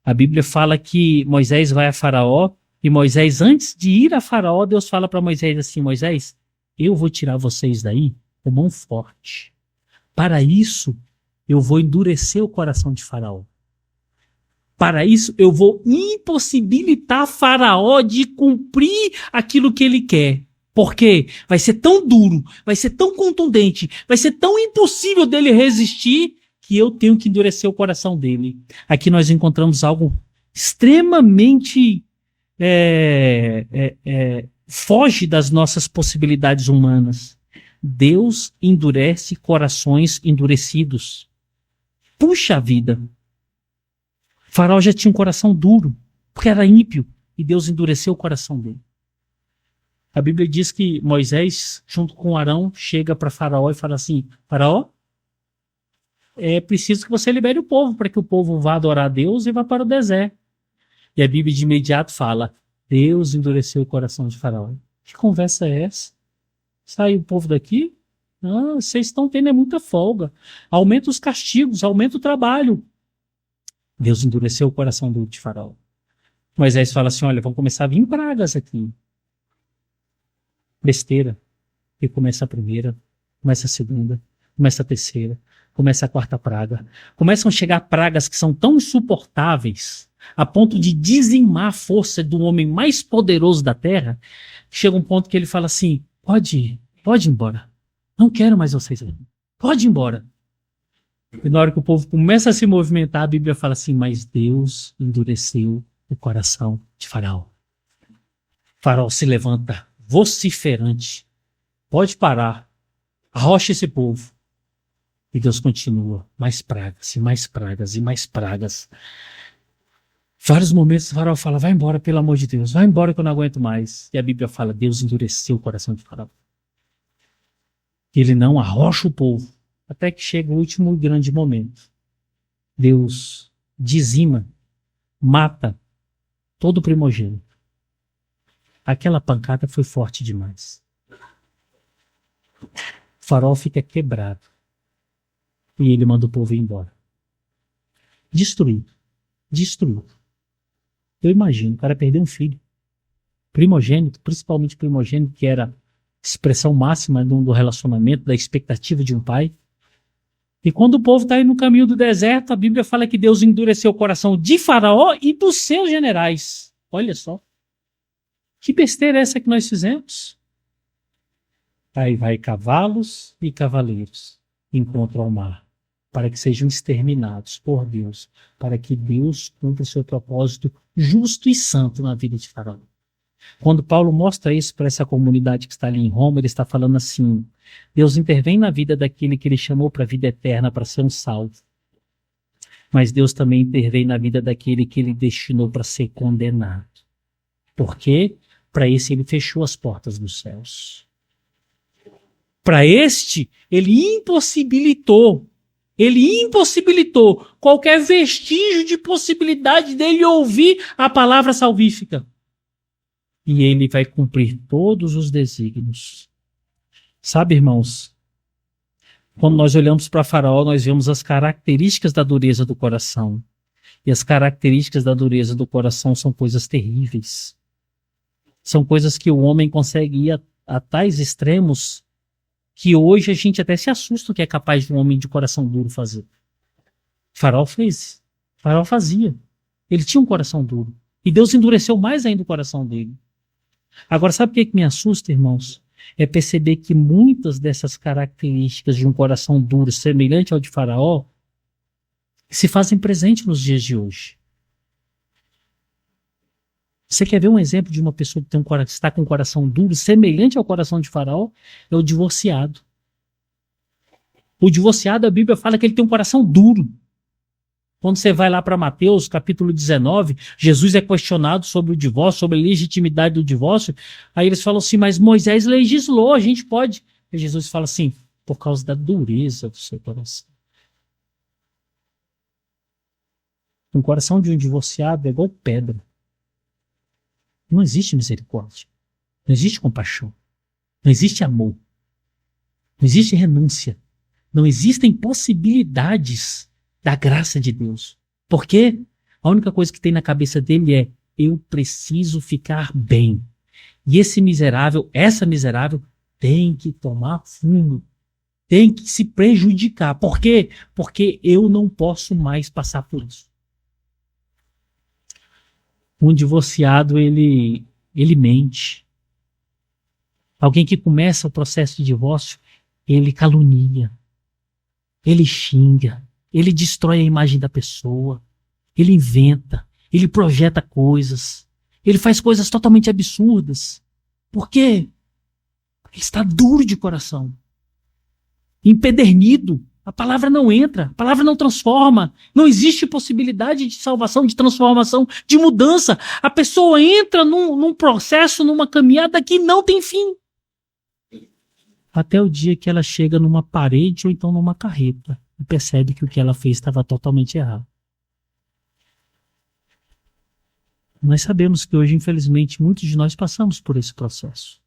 A Bíblia fala que Moisés vai a Faraó, e Moisés, antes de ir a Faraó, Deus fala para Moisés assim: Moisés, eu vou tirar vocês daí com mão forte. Para isso, eu vou endurecer o coração de Faraó. Para isso, eu vou impossibilitar Faraó de cumprir aquilo que ele quer. Porque vai ser tão duro, vai ser tão contundente, vai ser tão impossível dele resistir, que eu tenho que endurecer o coração dele. Aqui nós encontramos algo extremamente foge das nossas possibilidades humanas. Deus endurece corações endurecidos. Puxa vida! Faraó já tinha um coração duro, porque era ímpio, e Deus endureceu o coração dele. A Bíblia diz que Moisés, junto com Arão, chega para Faraó e fala assim: Faraó, é preciso que você libere o povo, para que o povo vá adorar a Deus e vá para o deserto. E a Bíblia de imediato fala: Deus endureceu o coração de Faraó. Que conversa é essa? Sai o povo daqui? Não, vocês estão tendo muita folga. Aumenta os castigos, aumenta o trabalho. Deus endureceu o coração de Faraó. Moisés fala assim: olha, vão começar a vir pragas aqui. Besteira. E começa a primeira, começa a segunda, começa a terceira, começa a quarta praga. Começam a chegar pragas que são tão insuportáveis, a ponto de dizimar a força do homem mais poderoso da terra. Chega um ponto que ele fala assim: pode ir embora. Não quero mais vocês aqui. Pode ir embora. E na hora que o povo começa a se movimentar, a Bíblia fala assim: mas Deus endureceu o coração de Faraó. Faraó se levanta vociferante. Pode parar. Arrocha esse povo. E Deus continua. Mais pragas, e mais pragas, e mais pragas. Vários momentos o Faraó fala: vai embora, pelo amor de Deus. Vai embora que eu não aguento mais. E a Bíblia fala: Deus endureceu o coração de Faraó. Ele não arrocha o povo. Até que chega o último grande momento. Deus dizima, mata todo o primogênito. Aquela pancada foi forte demais. O Faraó fica quebrado. E ele manda o povo ir embora. Destruído. Eu imagino, o cara perdeu um filho. Primogênito, principalmente primogênito, que era a expressão máxima do relacionamento, da expectativa de um pai. E quando o povo está aí no caminho do deserto, a Bíblia fala que Deus endureceu o coração de Faraó e dos seus generais. Olha só. Que besteira é essa que nós fizemos? Aí vai cavalos e cavaleiros encontram o mar, para que sejam exterminados por Deus, para que Deus cumpra seu propósito justo e santo na vida de Faraó. Quando Paulo mostra isso para essa comunidade que está ali em Roma, ele está falando assim: Deus intervém na vida daquele que ele chamou para a vida eterna, para ser um salvo. Mas Deus também intervém na vida daquele que ele destinou para ser condenado. Por quê? Para esse ele fechou as portas dos céus. Para este, ele impossibilitou Ele impossibilitou qualquer vestígio de possibilidade dele ouvir a palavra salvífica. E ele vai cumprir todos os desígnios. Sabe, irmãos, quando nós olhamos para Faraó, nós vemos as características da dureza do coração. E as características da dureza do coração são coisas terríveis. São coisas que o homem consegue ir a tais extremos que hoje a gente até se assusta o que é capaz de um homem de coração duro fazer. Faraó fez. Faraó fazia. Ele tinha um coração duro. E Deus endureceu mais ainda o coração dele. Agora, sabe o que me assusta, irmãos? É perceber que muitas dessas características de um coração duro, semelhante ao de Faraó, se fazem presente nos dias de hoje. Você quer ver um exemplo de uma pessoa que está com um coração duro, semelhante ao coração de Faraó? É o divorciado. O divorciado, a Bíblia fala que ele tem um coração duro. Quando você vai lá para Mateus, capítulo 19, Jesus é questionado sobre o divórcio, sobre a legitimidade do divórcio. Aí eles falam assim, mas Moisés legislou, a gente pode. E Jesus fala assim, por causa da dureza do seu coração. O coração de um divorciado é igual pedra. Não existe misericórdia. Não existe compaixão. Não existe amor. Não existe renúncia. Não existem possibilidades da graça de Deus. Porque a única coisa que tem na cabeça dele é eu preciso ficar bem. E esse miserável, essa miserável, tem que tomar fumo. Tem que se prejudicar. Por quê? Porque eu não posso mais passar por isso. Um divorciado, ele mente. Alguém que começa o processo de divórcio, ele calunia. Ele xinga. Ele destrói a imagem da pessoa. Ele inventa. Ele projeta coisas. Ele faz coisas totalmente absurdas. Por quê? Ele está duro de coração. Empedernido. A palavra não entra, a palavra não transforma, não existe possibilidade de salvação, de transformação, de mudança. A pessoa entra num processo, numa caminhada que não tem fim. Até o dia que ela chega numa parede ou então numa carreta e percebe que o que ela fez estava totalmente errado. Nós sabemos que hoje, infelizmente, muitos de nós passamos por esse processo.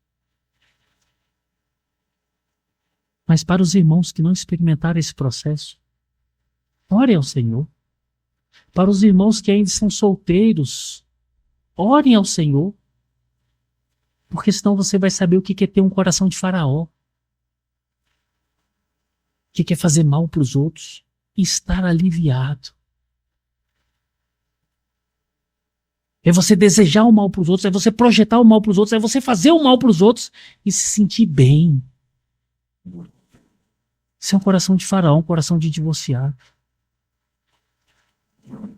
Mas para os irmãos que não experimentaram esse processo, orem ao Senhor. Para os irmãos que ainda são solteiros, orem ao Senhor. Porque senão você vai saber o que é ter um coração de Faraó. O que é fazer mal para os outros e estar aliviado. É você desejar o mal para os outros, é você projetar o mal para os outros, é você fazer o mal para os outros e se sentir bem. Isso é um coração de Faraó, um coração de divorciado.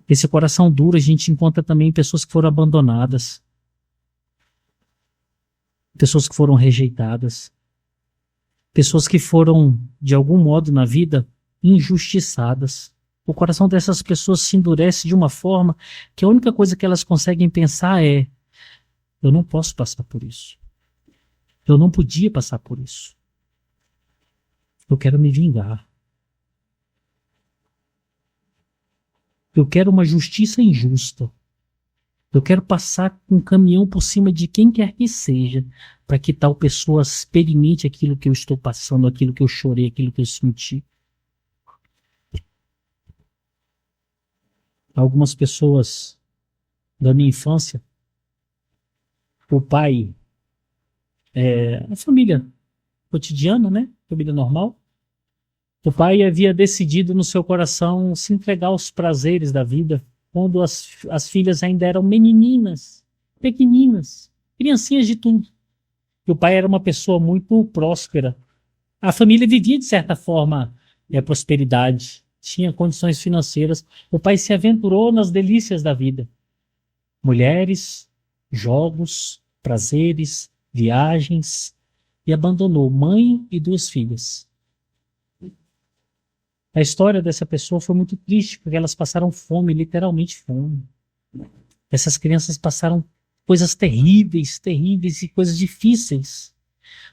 Esse coração duro a gente encontra também em pessoas que foram abandonadas. Pessoas que foram rejeitadas. Pessoas que foram, de algum modo na vida, injustiçadas. O coração dessas pessoas se endurece de uma forma que a única coisa que elas conseguem pensar é: eu não posso passar por isso. Eu não podia passar por isso. Eu quero me vingar. Eu quero uma justiça injusta. Eu quero passar um caminhão por cima de quem quer que seja, para que tal pessoa experimente aquilo que eu estou passando, aquilo que eu chorei, aquilo que eu senti. Algumas pessoas da minha infância, o pai, a família cotidiana, né? Família normal. O pai havia decidido no seu coração se entregar aos prazeres da vida quando as filhas ainda eram menininhas, pequeninas, criancinhas de tudo. E o pai era uma pessoa muito próspera. A família vivia, de certa forma, prosperidade, tinha condições financeiras. O pai se aventurou nas delícias da vida. Mulheres, jogos, prazeres, viagens, e abandonou mãe e 2 filhas. A história dessa pessoa foi muito triste, porque elas passaram fome, literalmente fome. Essas crianças passaram coisas terríveis, terríveis e coisas difíceis.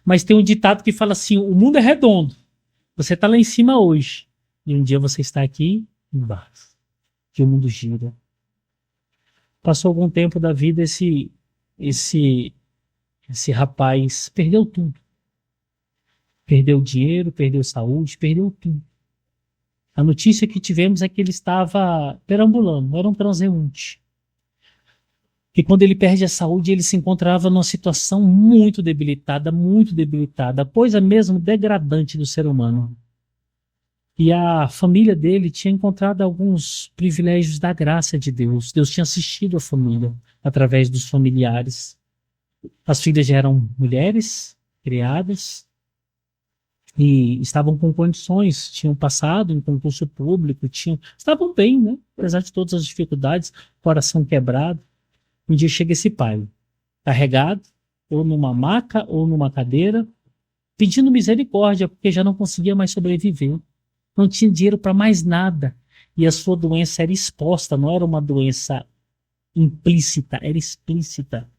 Mas tem um ditado que fala assim: o mundo é redondo. Você está lá em cima hoje, E um dia você está aqui embaixo. E o mundo gira. Passou algum tempo da vida, esse rapaz perdeu tudo. Perdeu dinheiro, perdeu saúde, perdeu tudo. A notícia que tivemos é que ele estava perambulando, era um transeunte. E quando ele perde a saúde, ele se encontrava numa situação muito debilitada, coisa mesmo degradante do ser humano. E a família dele tinha encontrado alguns privilégios da graça de Deus. Deus tinha assistido a família através dos familiares. As filhas já eram mulheres, criadas, e estavam com condições, tinham passado em concurso público, estavam bem, né? Apesar de todas as dificuldades, coração quebrado. Um dia chega esse pai, carregado, ou numa maca, ou numa cadeira, pedindo misericórdia, porque já não conseguia mais sobreviver. Não tinha dinheiro para mais nada. E a sua doença era exposta, não era uma doença implícita, era explícita.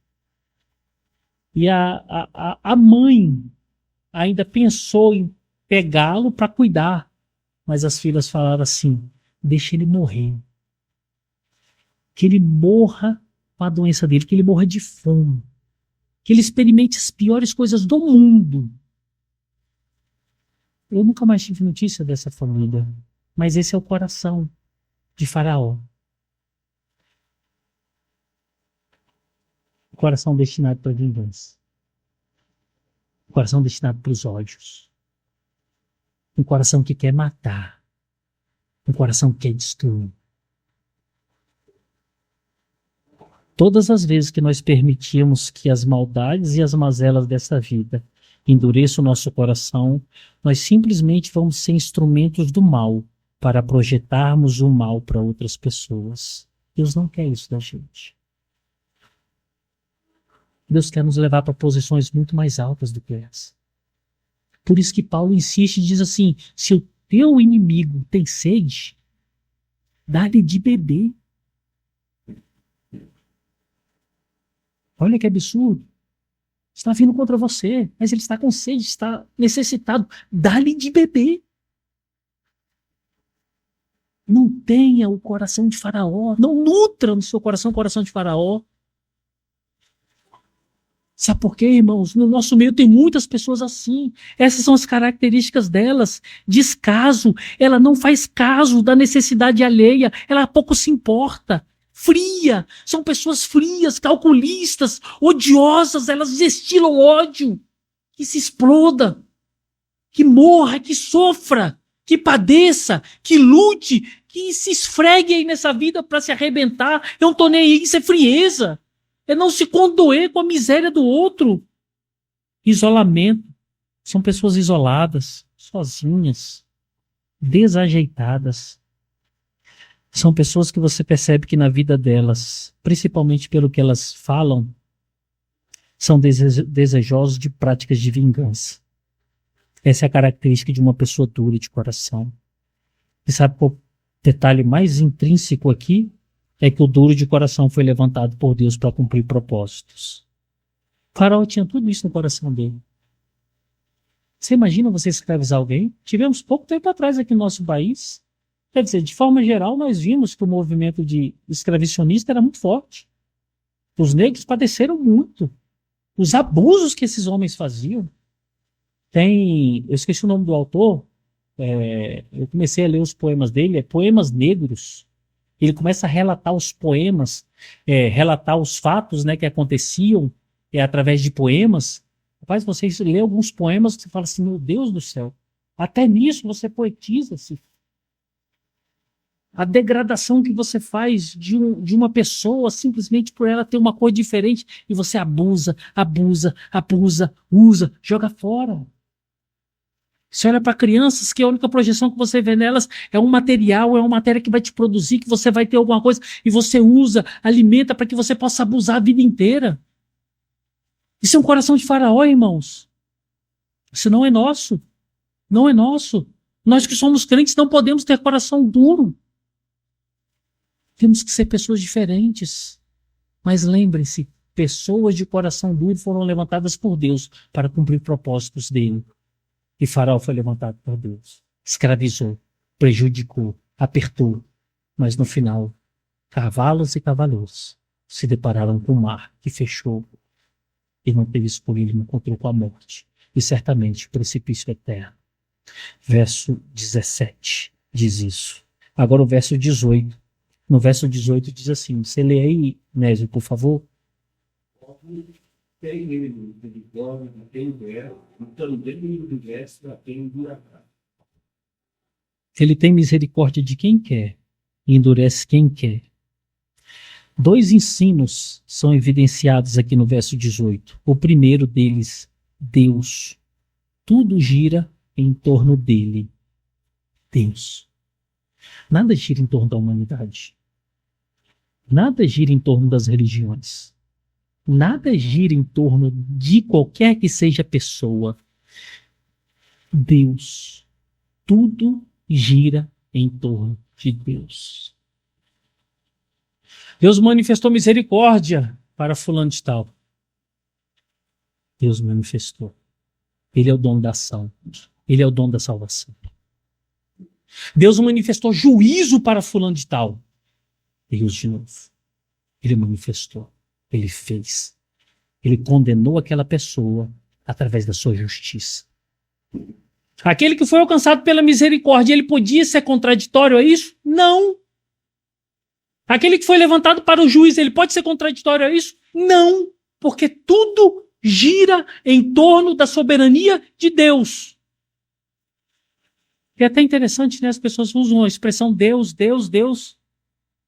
E a mãe ainda pensou em pegá-lo para cuidar. Mas as filhas falaram assim, deixa ele morrer. Que ele morra com a doença dele, que ele morra de fome. Que ele experimente as piores coisas do mundo. Eu nunca mais tive notícia dessa família. Mas esse é o coração de Faraó. O coração destinado para a vingança. O coração destinado para os ódios. Um coração que quer matar. Um coração que quer destruir. Todas as vezes que nós permitimos que as maldades e as mazelas dessa vida endureçam o nosso coração, nós simplesmente vamos ser instrumentos do mal para projetarmos o mal para outras pessoas. Deus não quer isso da gente. Deus quer nos levar para posições muito mais altas do que essa. Por isso que Paulo insiste e diz assim, se o teu inimigo tem sede, dá-lhe de beber. Olha que absurdo. Está vindo contra você, mas ele está com sede, está necessitado. Dá-lhe de beber. Não tenha o coração de Faraó. Não nutra no seu coração o coração de Faraó. Sabe por quê, irmãos? No nosso meio tem muitas pessoas assim. Essas são as características delas. Descaso. Ela não faz caso da necessidade alheia. Ela pouco se importa. Fria. São pessoas frias, calculistas, odiosas. Elas destilam ódio. Que se exploda. Que morra, que sofra. Que padeça. Que lute. Que se esfregue aí nessa vida para se arrebentar. Eu não tô nem aí. Isso é frieza. É não se condoer com a miséria do outro. Isolamento. São pessoas isoladas, sozinhas, desajeitadas. São pessoas que você percebe que na vida delas, principalmente pelo que elas falam, são desejosos de práticas de vingança. Essa é a característica de uma pessoa dura de coração. E sabe qual o detalhe mais intrínseco aqui? É que o duro de coração foi levantado por Deus para cumprir propósitos. O Faraó tinha tudo isso no coração dele. Você imagina você escravizar alguém? Tivemos pouco tempo atrás aqui no nosso país. Quer dizer, de forma geral, nós vimos que o movimento de escravicionista era muito forte. Os negros padeceram muito. Os abusos que esses homens faziam. Eu esqueci o nome do autor. Eu comecei a ler os poemas dele. Poemas negros. Ele começa a relatar os poemas, relatar os fatos, né, que aconteciam através de poemas. Rapaz, você lê alguns poemas que você fala assim, meu Deus do céu, até nisso você poetiza-se. A degradação que você faz de uma pessoa simplesmente por ela ter uma cor diferente e você abusa, usa, joga fora. Você olha para crianças que a única projeção que você vê nelas é um material, é uma matéria que vai te produzir, que você vai ter alguma coisa e você usa, alimenta para que você possa abusar a vida inteira. Isso é um coração de Faraó, irmãos. Isso não é nosso. Não é nosso. Nós que somos crentes não podemos ter coração duro. Temos que ser pessoas diferentes. Mas lembrem-se, pessoas de coração duro foram levantadas por Deus para cumprir propósitos dele. E Faraó foi levantado por Deus. Escravizou. prejudicou, apertou, mas no final, cavalos e cavaleiros se depararam com o mar que fechou e não teve escolha, ele encontrou com a morte e certamente o precipício eterno. Verso 17 diz isso. Agora o verso 18. No verso 18 diz assim, você lê aí, Nésio, por favor. Tem ele misericórdia, tem guerra, e também endurece a quem endurará. Ele tem misericórdia de quem quer e endurece quem quer. Dois ensinos são evidenciados aqui no verso 18. O primeiro deles, Deus. Tudo gira em torno dele. Deus. Nada gira em torno da humanidade. Nada gira em torno das religiões. Nada gira em torno de qualquer que seja a pessoa. Deus. Tudo gira em torno de Deus. Deus manifestou misericórdia para fulano de tal. Deus manifestou. Ele é o dono da ação. Ele é o dono da salvação. Deus manifestou juízo para fulano de tal. Deus de novo. Ele manifestou. Ele fez. Ele condenou aquela pessoa através da sua justiça. Aquele que foi alcançado pela misericórdia, ele podia ser contraditório a isso? Não. Aquele que foi levantado para o juiz, ele pode ser contraditório a isso? Não. Porque tudo gira em torno da soberania de Deus. E é até interessante, né? As pessoas usam a expressão Deus, Deus, Deus.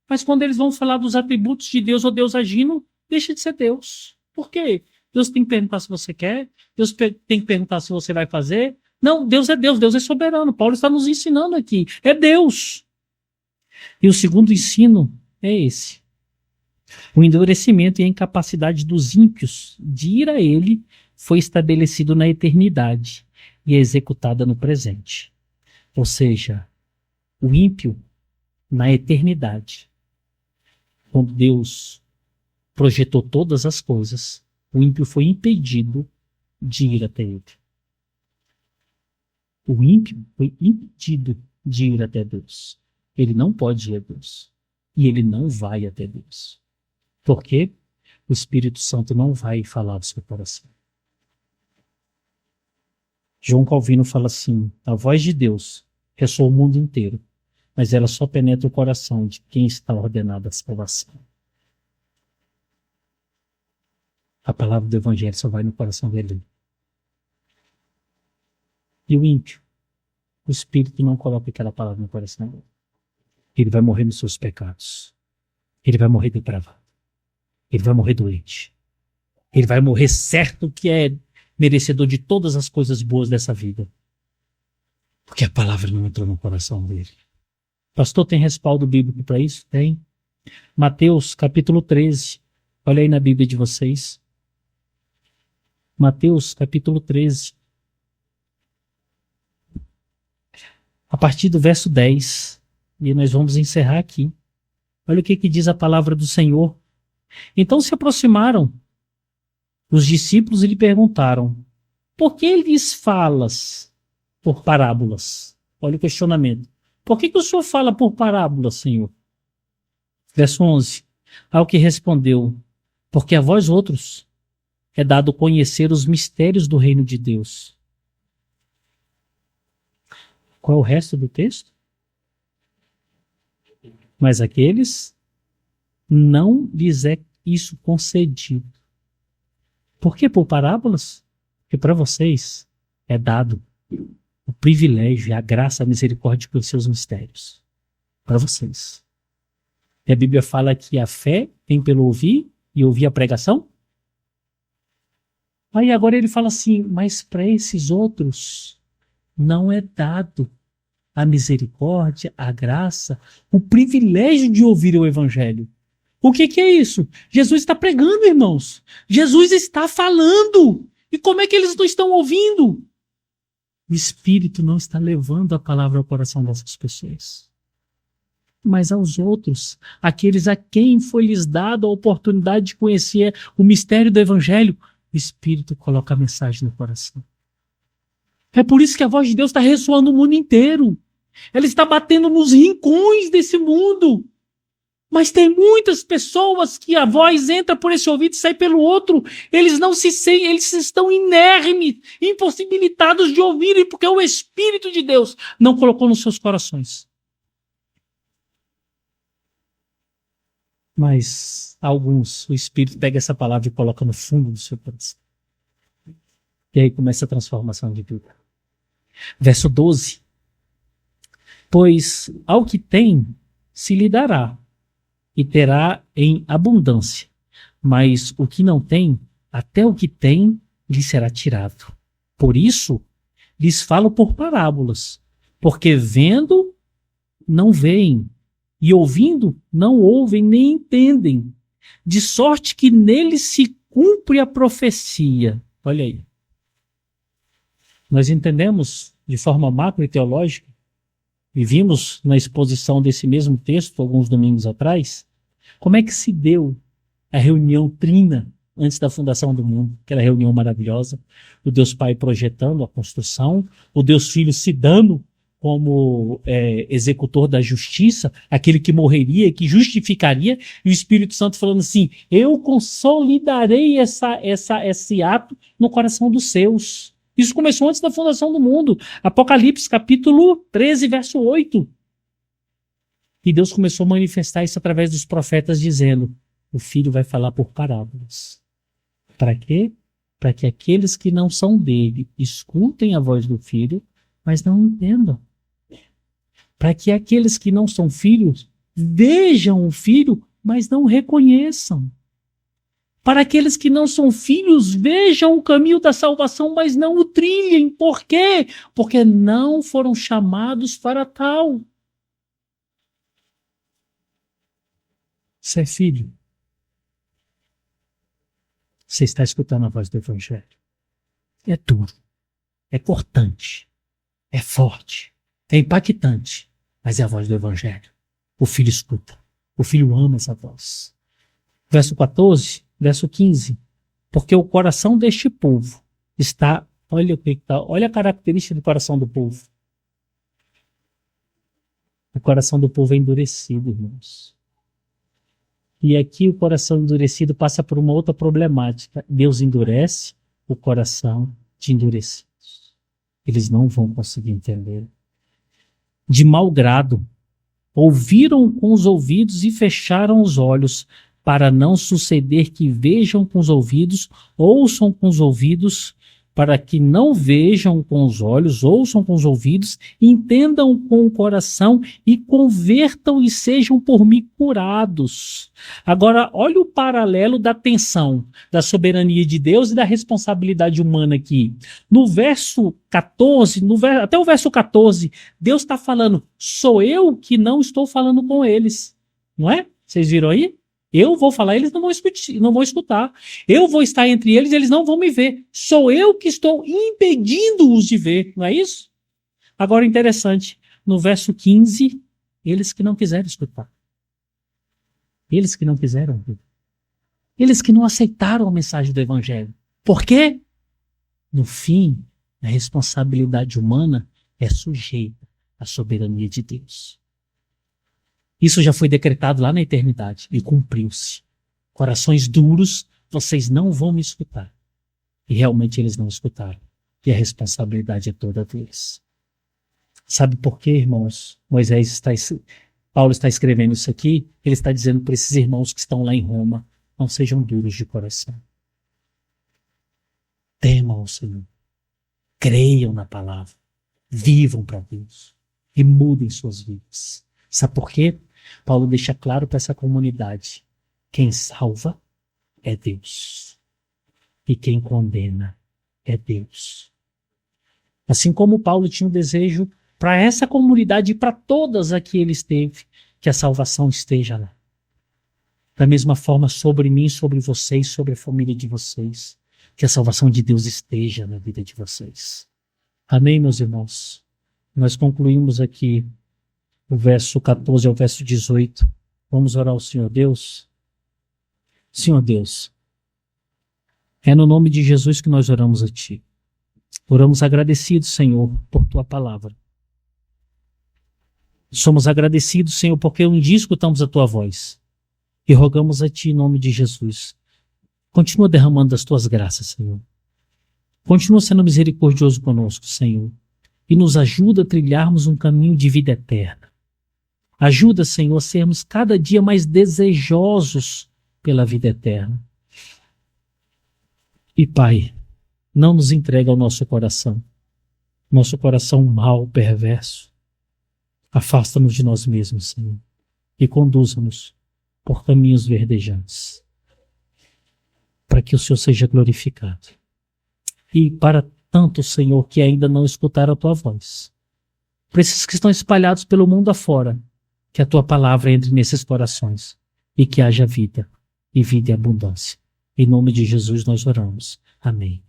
Mas quando eles vão falar dos atributos de Deus ou Deus agindo, deixa de ser Deus. Por quê? Deus tem que perguntar se você quer. Deus tem que perguntar se você vai fazer. Não, Deus é soberano. Paulo está nos ensinando aqui. É Deus. E o segundo ensino é esse. O endurecimento e a incapacidade dos ímpios de ir a ele foi estabelecido na eternidade e é executada no presente. Ou seja, o ímpio na eternidade. Quando Deus projetou todas as coisas, o ímpio foi impedido de ir até ele. O ímpio foi impedido de ir até Deus. Ele não pode ir a Deus. E ele não vai até Deus. Por quê? O Espírito Santo não vai falar do seu coração. João Calvino fala assim, a voz de Deus ressoa o mundo inteiro, mas ela só penetra o coração de quem está ordenado a salvação. A palavra do Evangelho só vai no coração dele. E o ímpio, o Espírito não coloca aquela palavra no coração dele. Ele vai morrer nos seus pecados. Ele vai morrer depravado. Ele vai morrer doente. Ele vai morrer certo que é merecedor de todas as coisas boas dessa vida. Porque a palavra não entrou no coração dele. Pastor, tem respaldo bíblico para isso? Tem. Mateus capítulo 13. Olha aí na Bíblia de vocês. Mateus capítulo 13. A partir do verso 10. E nós vamos encerrar aqui. Olha o que diz a palavra do Senhor. Então se aproximaram os discípulos e lhe perguntaram: por que lhes falas por parábolas? Olha o questionamento. Por que o Senhor fala por parábolas, Senhor? Verso 11. Ao que respondeu: porque a vós outros é dado conhecer os mistérios do reino de Deus. Qual é o resto do texto? Mas aqueles não lhes é isso concedido. Por que por parábolas? Porque para vocês é dado o privilégio e a graça, a misericórdia de conhecer os mistérios. Para vocês. E a Bíblia fala que a fé vem pelo ouvir e ouvir a pregação. Aí agora ele fala assim, mas para esses outros não é dado a misericórdia, a graça, o privilégio de ouvir o Evangelho. O que é isso? Jesus está pregando, irmãos. Jesus está falando. E como é que eles não estão ouvindo? O Espírito não está levando a palavra ao coração dessas pessoas. Mas aos outros, aqueles a quem foi lhes dada a oportunidade de conhecer o mistério do Evangelho, o Espírito coloca a mensagem no coração. É por isso que a voz de Deus está ressoando o mundo inteiro. Ela está batendo nos rincões desse mundo. Mas tem muitas pessoas que a voz entra por esse ouvido e sai pelo outro. Eles não se sentem, eles estão inermes, impossibilitados de ouvirem, porque o Espírito de Deus não colocou nos seus corações. Mas alguns, o Espírito pega essa palavra e coloca no fundo do seu coração. E aí começa a transformação de vida. Verso 12. Pois ao que tem, se lhe dará, e terá em abundância. Mas o que não tem, até o que tem, lhe será tirado. Por isso, lhes falo por parábolas, porque vendo, não veem, e ouvindo, não ouvem nem entendem, de sorte que neles se cumpre a profecia. Olha aí. Nós entendemos de forma macro e teológica, e vimos na exposição desse mesmo texto, alguns domingos atrás, como é que se deu a reunião trina antes da fundação do mundo, aquela reunião maravilhosa, o Deus Pai projetando a construção, o Deus Filho se dando como executor da justiça, aquele que morreria, que justificaria, e o Espírito Santo falando assim, eu consolidarei esse ato no coração dos seus. Isso começou antes da fundação do mundo. Apocalipse, capítulo 13, verso 8. E Deus começou a manifestar isso através dos profetas, dizendo, o Filho vai falar por parábolas. Para quê? Para que aqueles que não são dele escutem a voz do Filho, mas não entendam. Para que aqueles que não são filhos vejam o Filho, mas não reconheçam. Para aqueles que não são filhos, vejam o caminho da salvação, mas não o trilhem. Por quê? Porque não foram chamados para tal. Você é filho. Você está escutando a voz do Evangelho. É duro, é cortante, é forte, é impactante, mas é a voz do Evangelho. O filho escuta, o filho ama essa voz. Verso 14, verso 15. Porque o coração deste povo está, olha a característica do coração do povo. O coração do povo é endurecido, irmãos. E aqui o coração endurecido passa por uma outra problemática. Deus endurece o coração de endurecidos. Eles não vão conseguir entender. De mau grado, ouviram com os ouvidos e fecharam os olhos, para não suceder que vejam com os ouvidos, ouçam com os ouvidos, para que não vejam com os olhos, ouçam com os ouvidos, entendam com o coração e convertam e sejam por mim curados. Agora, olha o paralelo da tensão da soberania de Deus e da responsabilidade humana aqui. No verso 14, até o verso 14, Deus está falando, sou eu que não estou falando com eles. Não é? Vocês viram aí? Eu vou falar, eles não vão escutar. Eu vou estar entre eles, eles não vão me ver. Sou eu que estou impedindo-os de ver, não é isso? Agora, interessante, no verso 15, eles que não quiseram escutar. Eles que não quiseram ver. Eles que não aceitaram a mensagem do Evangelho. Por quê? No fim, a responsabilidade humana é sujeita à soberania de Deus. Isso já foi decretado lá na eternidade e cumpriu-se. Corações duros, vocês não vão me escutar. E realmente eles não escutaram. E a responsabilidade é toda deles. Sabe por quê, irmãos? Paulo está escrevendo isso aqui, ele está dizendo para esses irmãos que estão lá em Roma, não sejam duros de coração. Temam o Senhor. Creiam na palavra. Vivam para Deus. E mudem suas vidas. Sabe por quê? Paulo deixa claro para essa comunidade: quem salva é Deus. E quem condena é Deus. Assim como Paulo tinha um desejo para essa comunidade e para todas a que ele esteve, que a salvação esteja lá. Da mesma forma, sobre mim, sobre vocês, sobre a família de vocês, que a salvação de Deus esteja na vida de vocês. Amém, meus irmãos? Nós concluímos aqui o verso 14 ao verso 18. Vamos orar ao Senhor Deus. Senhor Deus, é no nome de Jesus que nós oramos a Ti. Oramos agradecidos, Senhor, por Tua palavra. Somos agradecidos, Senhor, porque um dia escutamos a tua voz. E rogamos a ti em nome de Jesus. Continua derramando as tuas graças, Senhor. Continua sendo misericordioso conosco, Senhor. E nos ajuda a trilharmos um caminho de vida eterna. Ajuda, Senhor, a sermos cada dia mais desejosos pela vida eterna. E, Pai, não nos entrega ao nosso coração mau, perverso. Afasta-nos de nós mesmos, Senhor, e conduza-nos por caminhos verdejantes, para que o Senhor seja glorificado. E para tanto, Senhor, que ainda não escutaram a tua voz, para esses que estão espalhados pelo mundo afora, que a tua palavra entre nesses corações e que haja vida, e vida em abundância. Em nome de Jesus nós oramos. Amém.